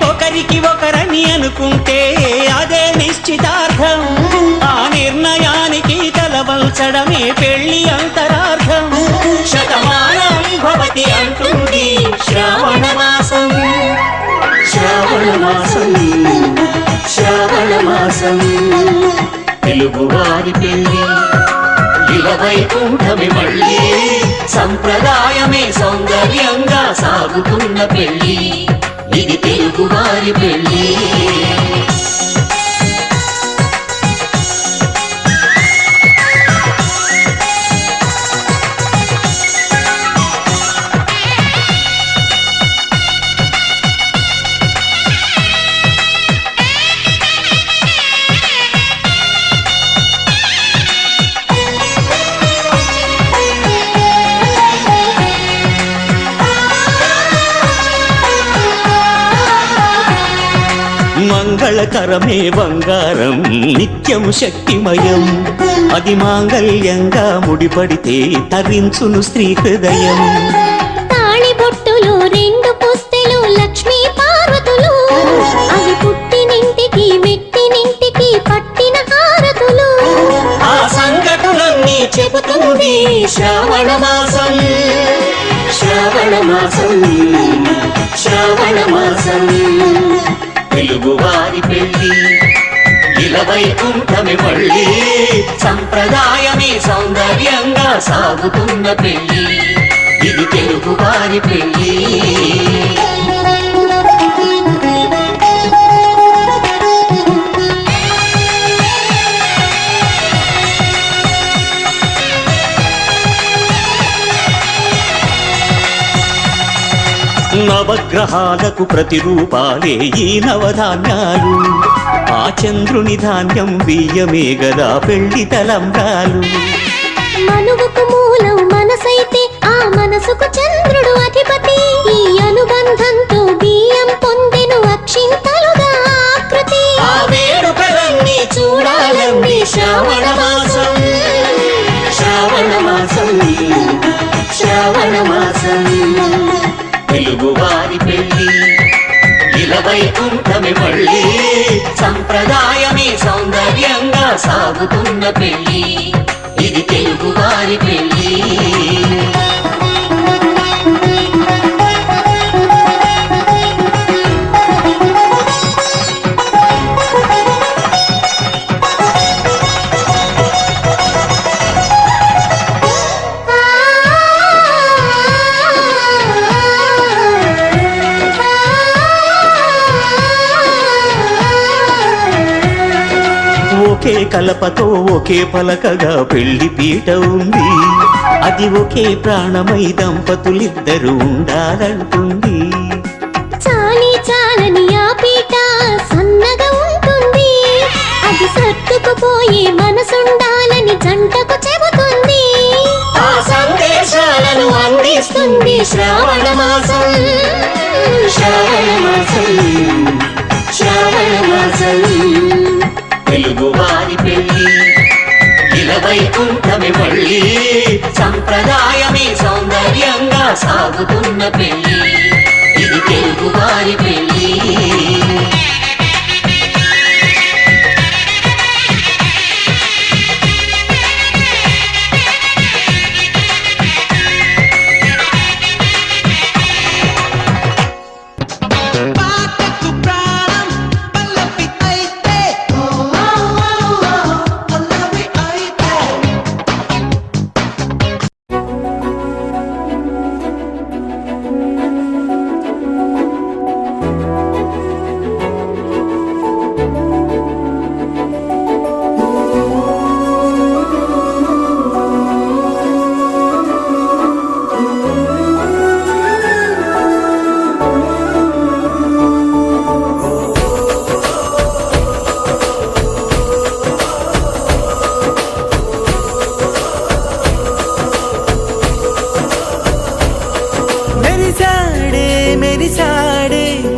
ఒకరికి ఒకరని అనుకుంటే అదే నిశ్చితార్థం ఆ నిర్ణయానికి తలవంచడమే పెళ్లి అంతరార్థం శతమానం భవతి అంటుంది శ్రావణ మాసం శ్రావణ మాసం శ్రావణ మాసం తెలుగువారి పెళ్లి ఇలవైకుంఠమే మళ్ళీ సంప్రదాయమే సౌందర్యంగా సాగుతున్న పెళ్లి ఇది తెలుగువారి పెళ్లి మంగళకరమే బంగారం నిత్యం శక్తిమయం అది మాంగళ్యంగా ముడిపడితే తరించును స్త్రీ హృదయం తాళి బొట్టులు రెండు పుస్తెలు లక్ష్మీ పార్వతులు అవి పుట్టినింటికి మెట్టినింటికి పట్టిన హారతులు ఆ సంఘటనలన్నీ చెబుతుంది శ్రావణ మాసం శ్రావణ మాసం శ్రావణ మాసం తెలుగువారి పెళ్లి ఇలవైకుంఠమే మళ్ళీ సంప్రదాయమే సౌందర్యంగా సాగుతున్న పెళ్లి ఇది తెలుగువారి పెళ్లి నవగ్రహాలకు ప్రతిరూపాలే ఈ నవధాన్యాలు ఆ చంద్రుని ధాన్యం బియ్యమే గదా పెళ్లి తలంబ్రాలు మనువుకు మూలం మనసైతే ఆ మనసుకు చంద్రుడు అధిపతి ఈ అనుబంధంతో బియ్యం పొందెను అక్షింతలుగా ఆకృతి ఆ వేడుకలన్నీ చూడాలండి శ్రావణ మాసం శ్రావణ మాసం శ్రావణ మాసం తెలుగువారి పెళ్లి ఇలవైకుంఠమే మళ్ళీ సంప్రదాయమే సౌందర్యంగా సాగుతున్న పెళ్లి ఇది తెలుగువారి పెళ్లి ఒకే కలపతో ఒకే పలకగా పెళ్లి పీట ఉంది అది ఒకే ప్రాణమై దంపతులిద్దరూ ఉండాలంటుంది చాలి చాలని ఆ పీట సన్నగా ఉంటుంది అది సర్దుకుపోయే మనసుండాలని జంటకు చెబుతుంది ఆ సందేశాలను అందిస్తుంది శ్రావణ మాసం శ్రావణ మాసం శ్రావణ మాసం తెలుగువారి పెళ్లి ఇలవైకుంఠమే మళ్ళీ సంప్రదాయమే సౌందర్యంగా సాగుతున్న పెళ్లి ఇది తెలుగువారి పెళ్లి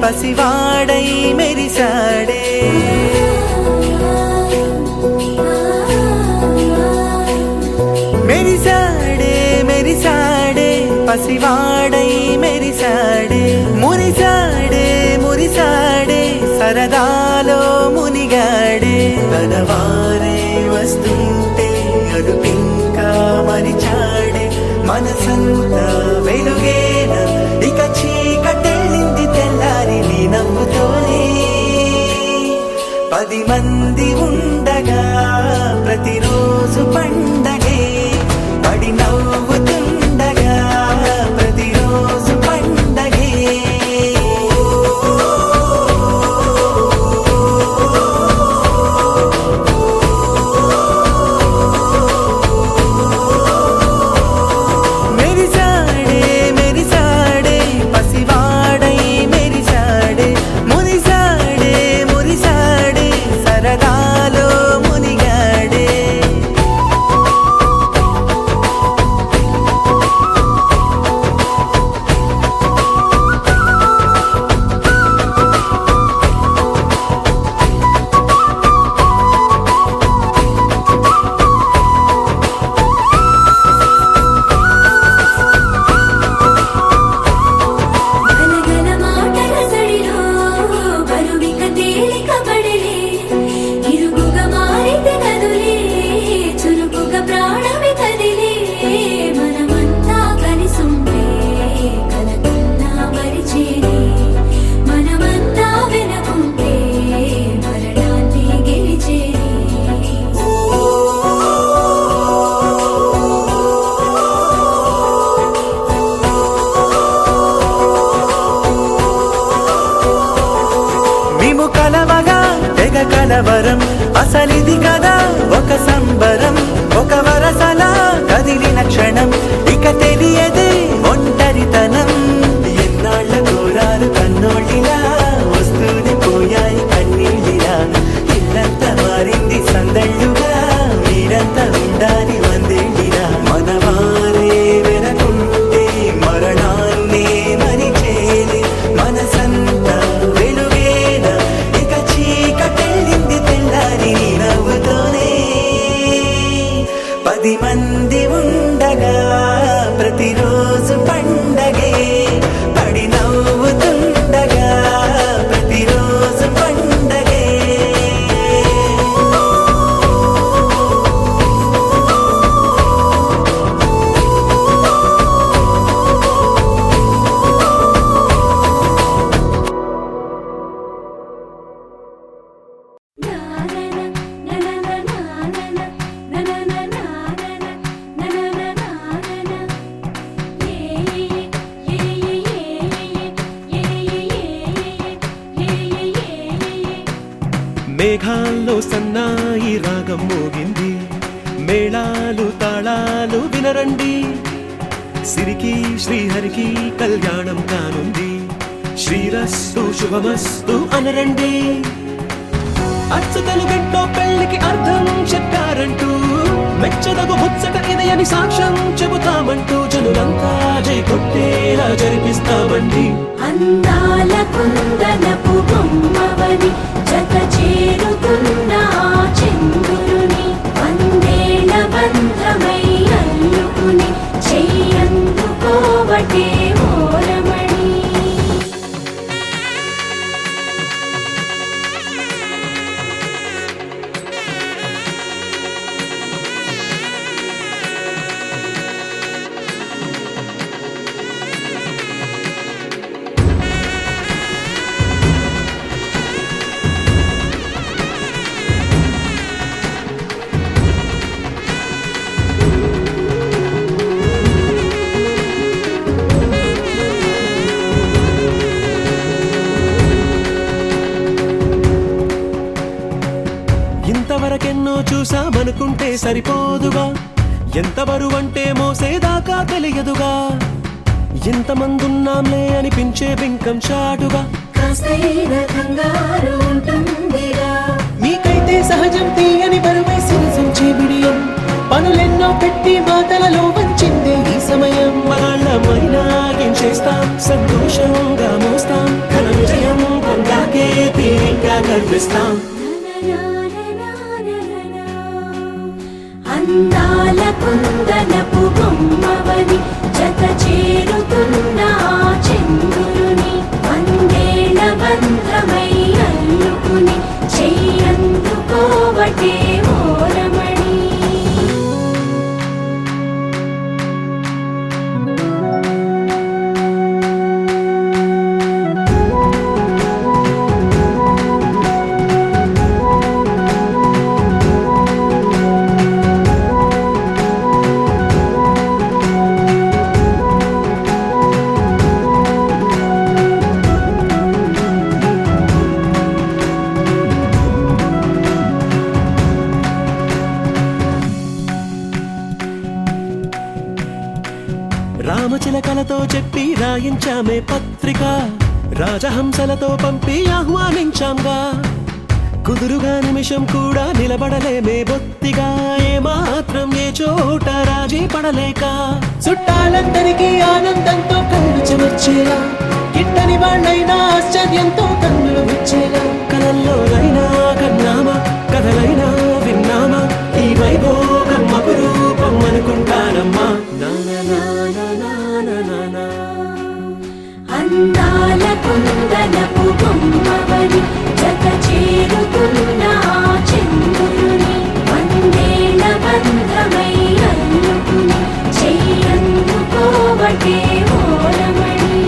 పసివాడై మెరిసాడే మెరిసాడే మెరిసాడే పసివాడై మెరిసాడే మురిసాడే మురిసాడే సరదాలో మునిగాడే తనవారే వస్తుంటే అడుపింకా మరిచాడే మనసంతా వెలుగేన ఇక చీకటెళ్ళింది తెల్లారి నీ నవ్వుతోనే 10 మంది ఉండగా ప్రతిరోజు పండగే పడి నవ్వుతుండగా ప్రతిరోజు పండగే మెరిసాడే మెరిసాడే పసివాడై మెరిసాడే మురిసాడే మురిసాడే సరదాలో మునిగాడే గలగల మాటల సడిలో బరువిక తేలిక పడలే ఇరుగుగా మారితే కదులే చురుకుగా ప్రాణమి కదిలే మనమంతా కలిసుంటే కలకన్నా మరిచేనే మనమంతా వెనకుంటే మరణాన్ని గెలిచేనే మేము కలవగా తెగ కలవరం అసలిది కదా ఒక సంబరం ఒక వరసలా కదిలిన క్షణం ఇక తెలియదే ఒంటరితనం ఎన్నాళ్ళ కోరాలు కన్నోళ్ళిలా వస్తూనే పోయాయి కన్నీళ్ళిలా ఇల్లంతా మారింది సందళ్ళుగా మీరంతా ఉండాలి వందేళ్ళిలా మనవారే వెనకుంటే మరణాన్నే మరిచేది మనసంతా వెలుగేన ఇక చీకటెళ్ళింది తెల్లారి నీ నవ్వుతోనే 10 మంది ఉండగా ప్రతిరోజు పండగే పడి నవ్వుతుండగా ప్రతిరోజు పండగే మేఘాల్లో సన్నాయి రాగం మోగింది మేళాలు తాళాలు వినరండి సిరికి శ్రీహరికి కళ్యాణం కానుంది శ్రీరస్తు శుభమస్తు అనరండి అచ్చతలు గంటో పెళ్లికి అర్థం చెప్పారంటూ మెచ్చదగు ముచ్చట ఇదయని సాక్ష్యం చెబుతామంటూ జనులంతా జై కొట్టేలా జరిపిస్తామండి అందాల కుందనపు బొమ్మవని జత చేరుతున్న ఆ చంద్రుని వందేళ్ల బంధమై అల్లుకుని చెయ్యందుకోవటే ఓరమణి ఇంతవరకెన్నో చూసామనుకుంటే సరిపోదుగా ఎంత బరువంటే మోసేదాకా తెలియదుగా ఇంతమందున్నాంలే అనిపించే బింకం చాటుగా కాస్తైనా కంగారు ఉంటుందిగా మీకైతే సహజం తీయని బరువై సిరిసంచే బిడియం పనులెన్నో పెట్టి మాటలలో వంచిందే ఈ సమయం మగాళ్ళమైనా ఏం చేస్తాం సంతోషంగా మోస్తాం ఘన విజయం పొందాకే తీరిగ్గా కనిపిస్తాం అందాల కుందనపు బొమ్మవని జత చేరుతున్న ఆ చంద్రుని వందేళ్ల బంధమై అల్లుకుని చెయ్యందుకోవటే ఓరమణి. రామచిలకలతో చెప్పి రాయించామే పత్రిక, రాజహంసలతో పంపి ఆహ్వానించాంగా. కుదురుగా నిమిషం కూడా నిలబడలేమే బొత్తిగా, ఏ మాత్రం ఏ చోట రాజీ పడలేక. చుట్టాలందరికీ ఆనందంతో కళ్ళు చెమర్చేలా, గిట్టని వాళ్ళైనా ఆశ్చర్యంతో కన్నులు వచ్చేలా. కలల్లోనైనా కన్నామా, కథలైనా విన్నామా, ఈ వైభోగం అపురూపం అనుకుంటానమ్మా. అందాల కుందనపు బొమ్మవని జత చేరుతున్న ఆ చంద్రుని వందేళ్ల బంధమై అల్లుకుని చెయ్యందుకోవటే ఓరమణి.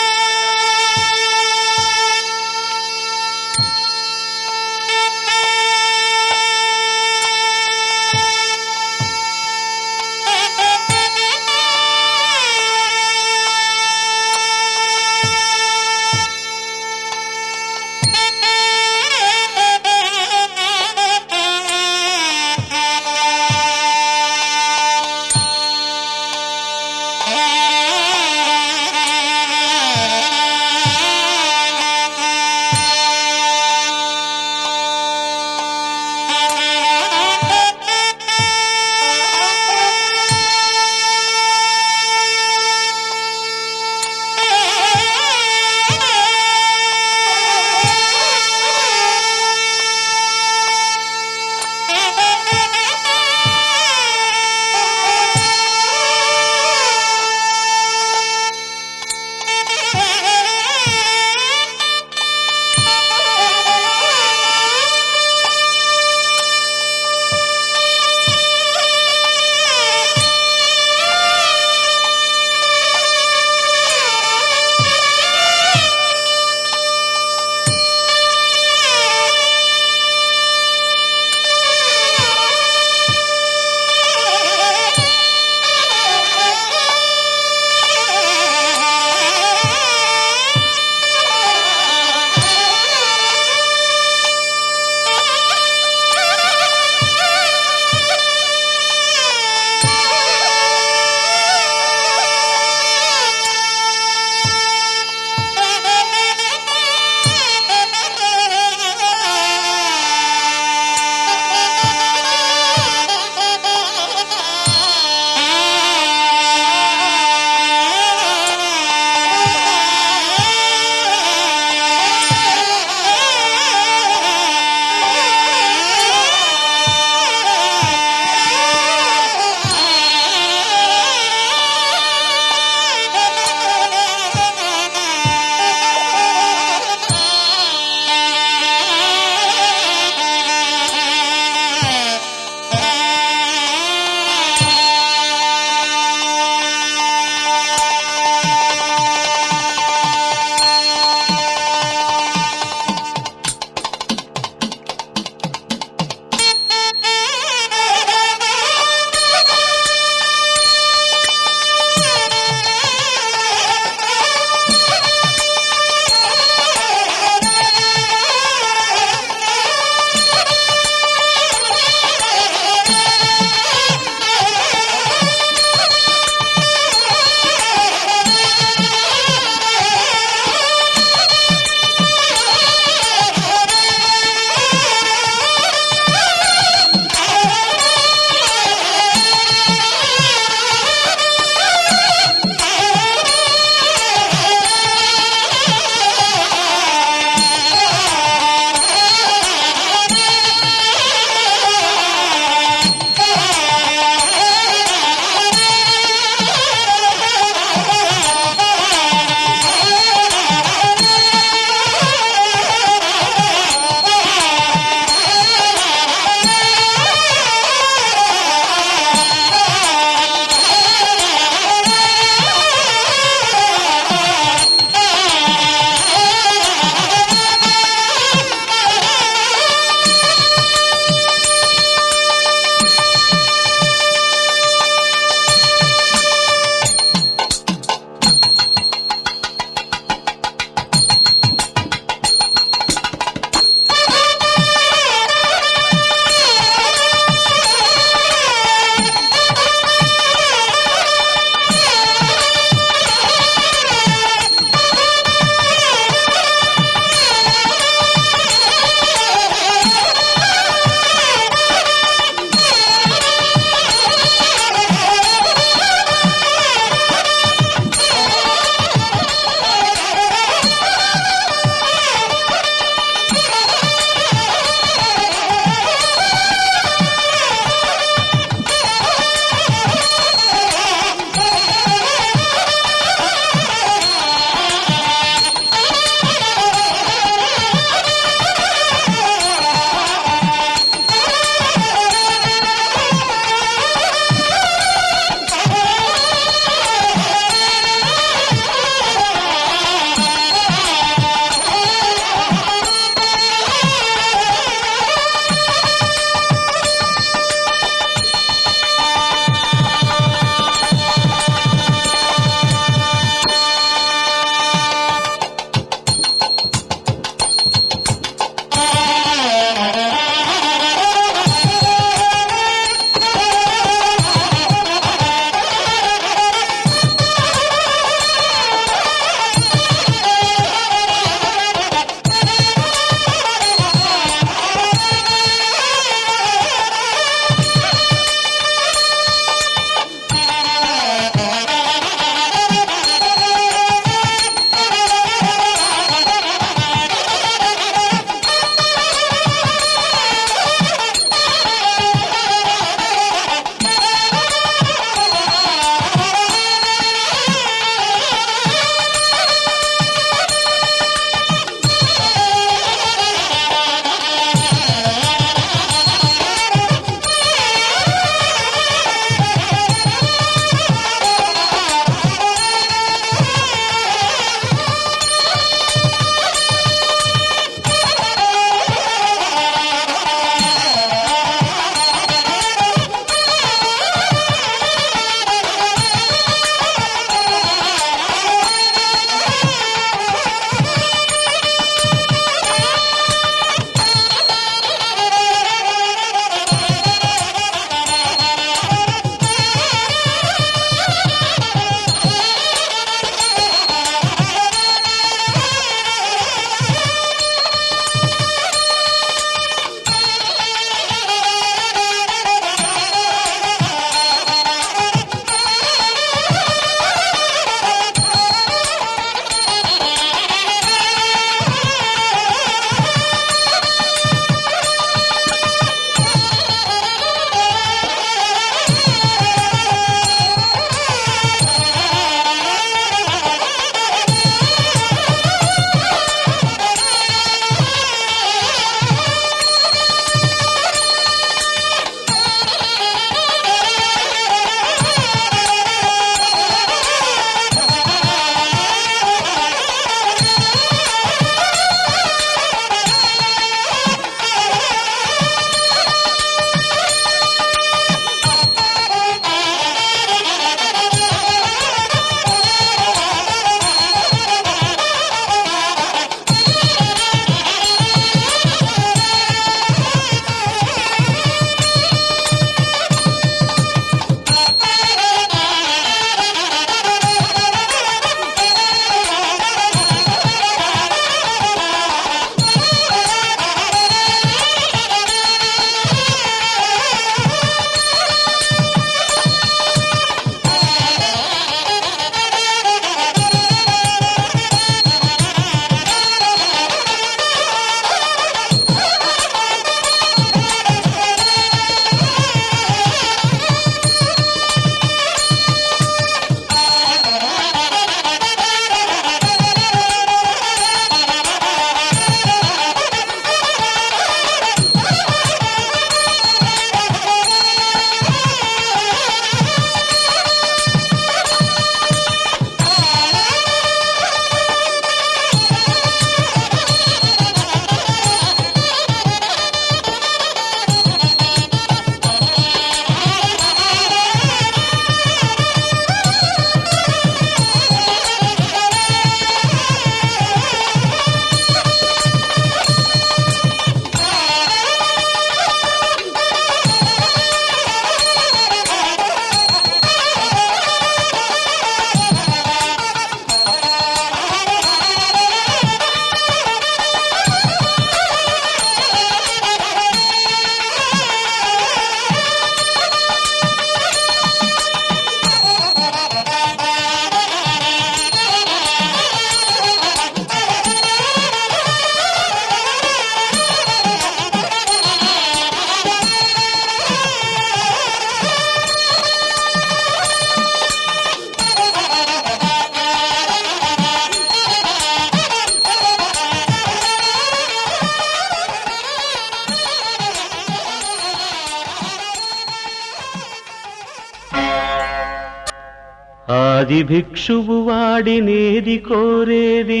ఆది భిక్షువు వాడినేది కోరేది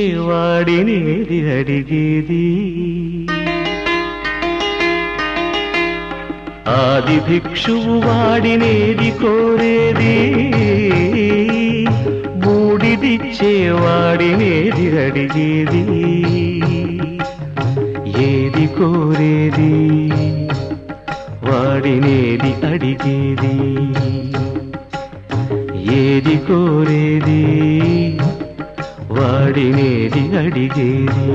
బూడిదిచ్చేవాడినేది అడిగేది ఆది భిక్షువు వాడినేది కోరేది బూడిదిచ్చేవాడినేది అడిగేది ఏది కోరేది వాడినేది అడిగేది ఏది కోరేది వాడినేది అడిగేది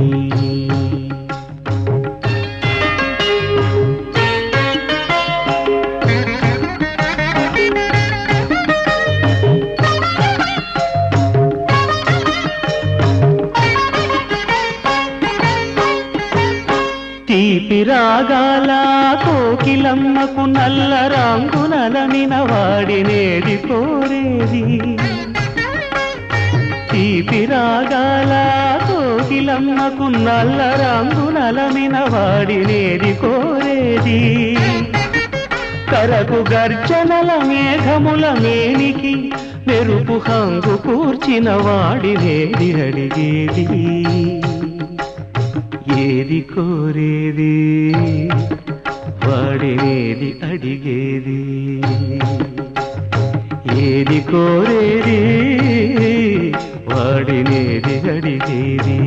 తీపి రాగాల కోకిలమ్మకు నల్ల రంగునలనిన వాడినేది కోరేది తీపి రాగాల కోకిలమ్మకు నల్ల రంగునలనిన వాడినేది కోరేది కరకు గర్జనల మేఘముల మేనికి మెరుపు హంగు కూర్చిన వాడినేది అడిగేది ఏది కోరేది వాడినేది అడిగేది ఏది కోరేది వాడినేది అడిగేది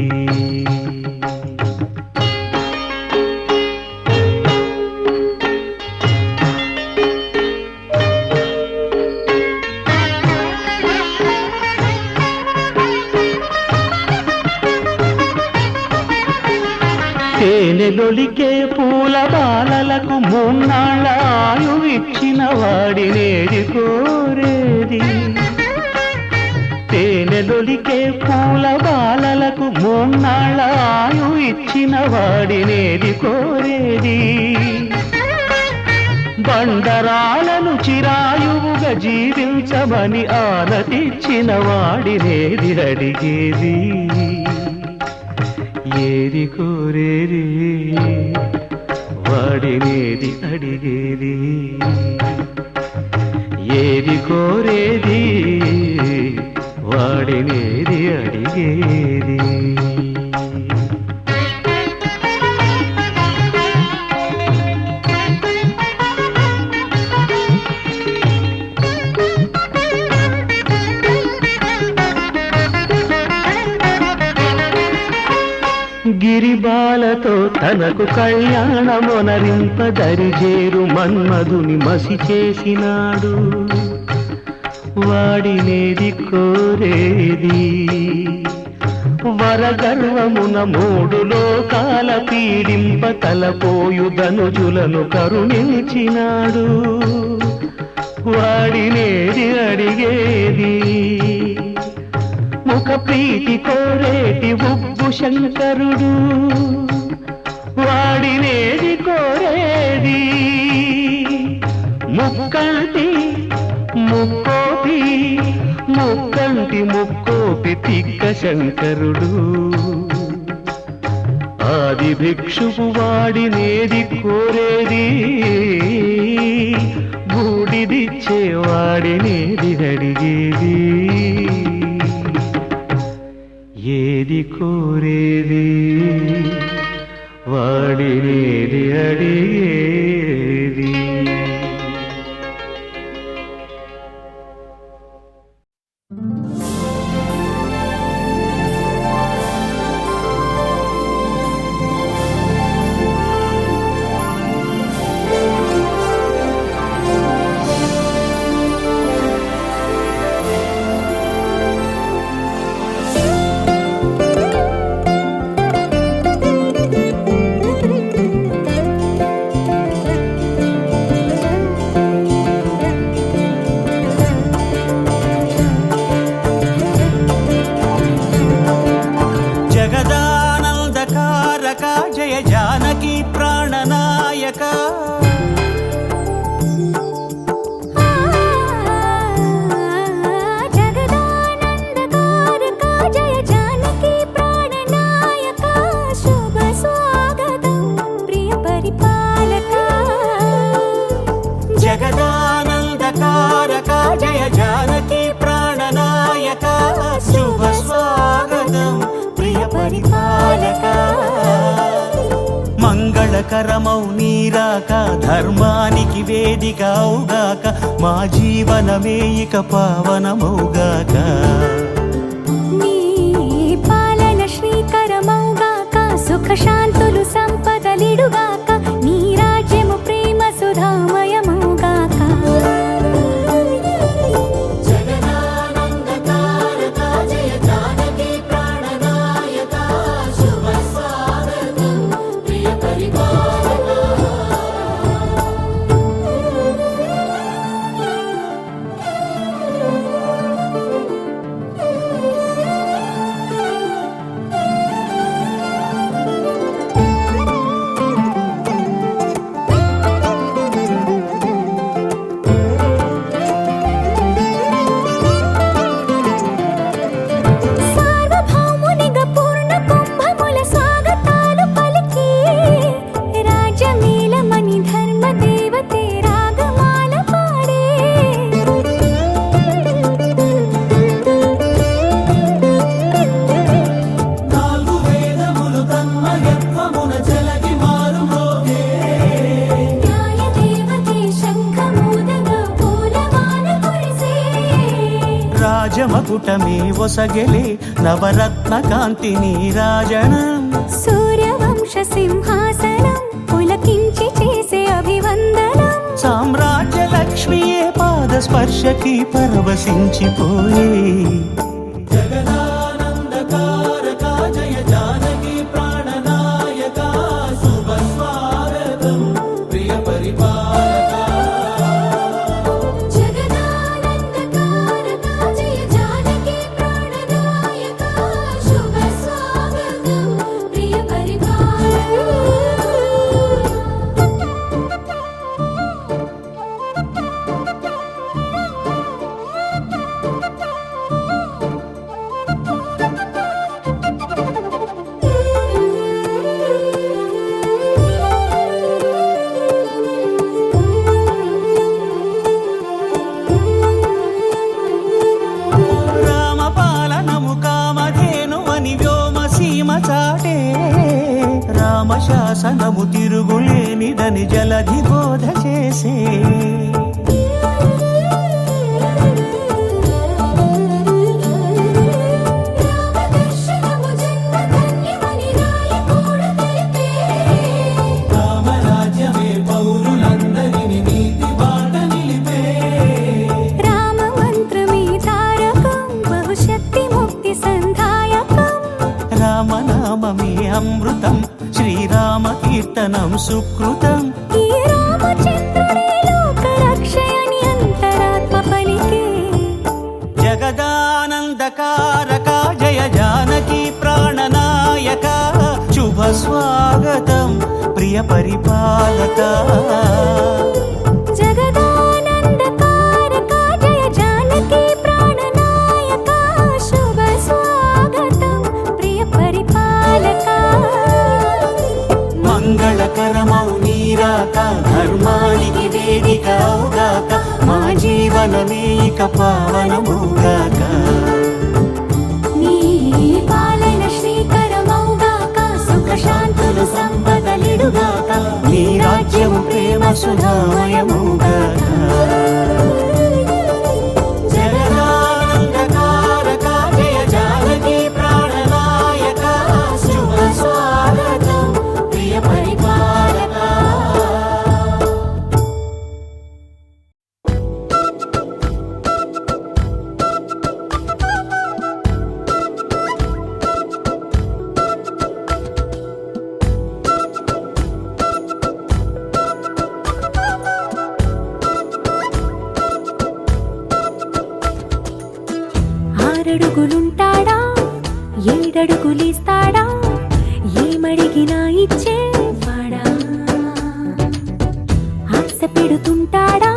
తేనెలొలికే పూల బాలలకు మూన్నాళ్ళ ఆయువిచ్చిన వాడినేది కోరేది తేనెలొలికే పూల బాలలకు మూన్నాళ్ళ ఆయువిచ్చిన వాడినేది కోరేది బండరాలను చిరాయువుగా జీవించమని ఆనతిచ్చిన వాడినేది అడిగేది ఏది కోరేది వాడినేది అడిగేది ఏది కోరేది వాడినేది అడిగేది గిరిబాలతో తనకు కళ్యాణమొనరింపదరిజేరు మన్మధుని మసి చేసినాడు వాడినేది కోరేది వరగర్వమున మూడు లోకాల పీడింప తలపోయు ధనుజులను కరుణించినాడు వాడినేది అడిగేది ముఖ ప్రీతి కోరేటి ఉబ్బు శంకరుడు వాడినేది కోరేది ముక్కంటి ముక్కోపి ముక్కంటి ముక్కోపి తిక్క శంకరుడు ఆది భిక్షువు వాడినేది కోరేది బూడిదిచ్చే వాడినేది అడిగేది ఏది కోరేది వాడినేది అడిగేది జయ జానకి ప్రాణనాయక జగదానందకారక జయ జానకి ప్రాణనాయక శుభ స్వాగతం ప్రియ పరిపా పరిపాలక మంగళకరమౌ నీరాక ధర్మానికి వేదిక అవుగాక మా జీవనమే ఇక పావనమౌగాక నీ పాలన శ్రీకరమౌగాక సుఖ శాంతులు సంపదలిడుగాక నీ రాజ్యము ప్రేమ సుధామయమౌగాక రాజమకుటమే ఒసగెలే నవరత్న కాంతి నీరాజనం సూర్యవంశ సింహాసనం పులకించి చేసే అభివందనం సామ్రాజ్య లక్ష్మియే పాద స్పర్శకి పరవశించిపోయే జగదానందకారక జయ జానకి ప్రాణనాయక శుభ స్వాగతం ప్రియ పరిపాలక శాసనము తిరుగులేనిదని జలధి బోధ చేసే రామరాజ్యమే పౌరులందరిని నీతి బాట నిలిపే రామ మంత్రమే తారకం బహుశక్తి ముక్తి సంధాయకం రామనామమే అమృతం శ్రీరామ కీర్తనం సుకృతం ఈ రామచంద్రుడే లోక రక్షయని అంతరాత్మ పలికే జగదానందకారక జయ జానకి ప్రాణనాయక శుభ స్వాగతం ప్రియ పరిపాలక జగదానందకారక జయ జానకి ప్రాణనాయక శుభ స్వాగతం ప్రియ పరిపాలక మంగళకరమౌ నీరాక ధర్మానికి వేదిక అవుగాక మా జీవనమే ఇక పావనమౌగాక నీ పాలన శ్రీకరమౌగాక సుఖ శాంతులు సంపదలిడుగాక నీ రాజ్యము ప్రేమ సుధామయమౌగాక జగదానందకారక జయ జానకి ప్రాణనాయక శుభ స్వాగతం ప్రియ పరిపాలక ఆరడుగులుంటాడా ఏడడుగులిస్తాడా ఏమడిగినా ఇచ్చేవాడా ఆశ పెడుతుంటాడా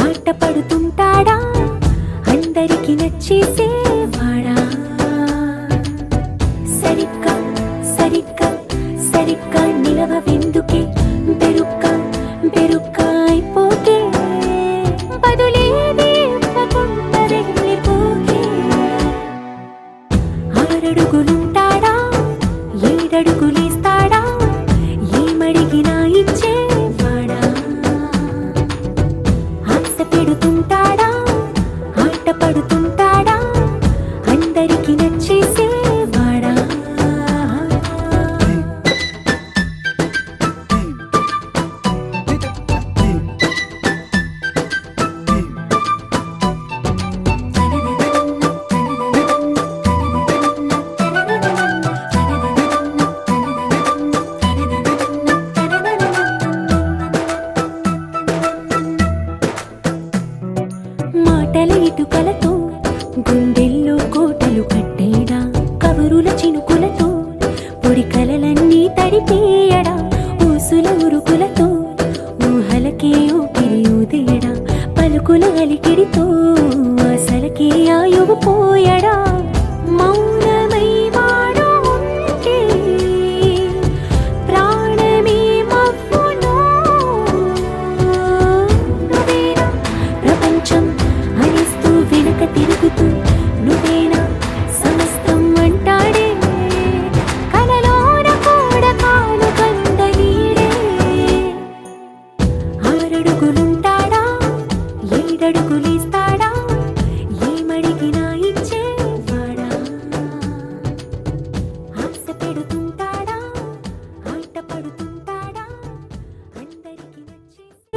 ఆట పడుతుంటాడా అందరికి నచ్చేసేవాడా సరిగ్గా సరిగ్గా సరిగ్గా నిలవెందుకే బెరుక్క బెరుక్క అయిపోకే బదులేది ఇవ్వకుండా వెళ్ళిపోకే ఆరడుగులుంటాడా గంటల ఇటుకలతో గుండెల్లో కోటలు కట్టేడా కబురుల చినుకులతో పొడి కలలన్నీ తడిపేయడా ఊసుల ఉరుకులతో ఊహలకే ఊపిరి ఊదేయడా పలుకుల అలికిడితో అసలకే ఆయువు పోయడా మౌనమై వాడు ఉంటే ప్రాణమే మవ్వును నువ్వేనా ప్రపంచం అనిస్తూ వెనక తిరుగుతూ నువ్వేనా సమస్తం అంటాడే కలలోన కూడా కాను కంద నీడే 6 అడుగులుంటాడా 7 అడుగులు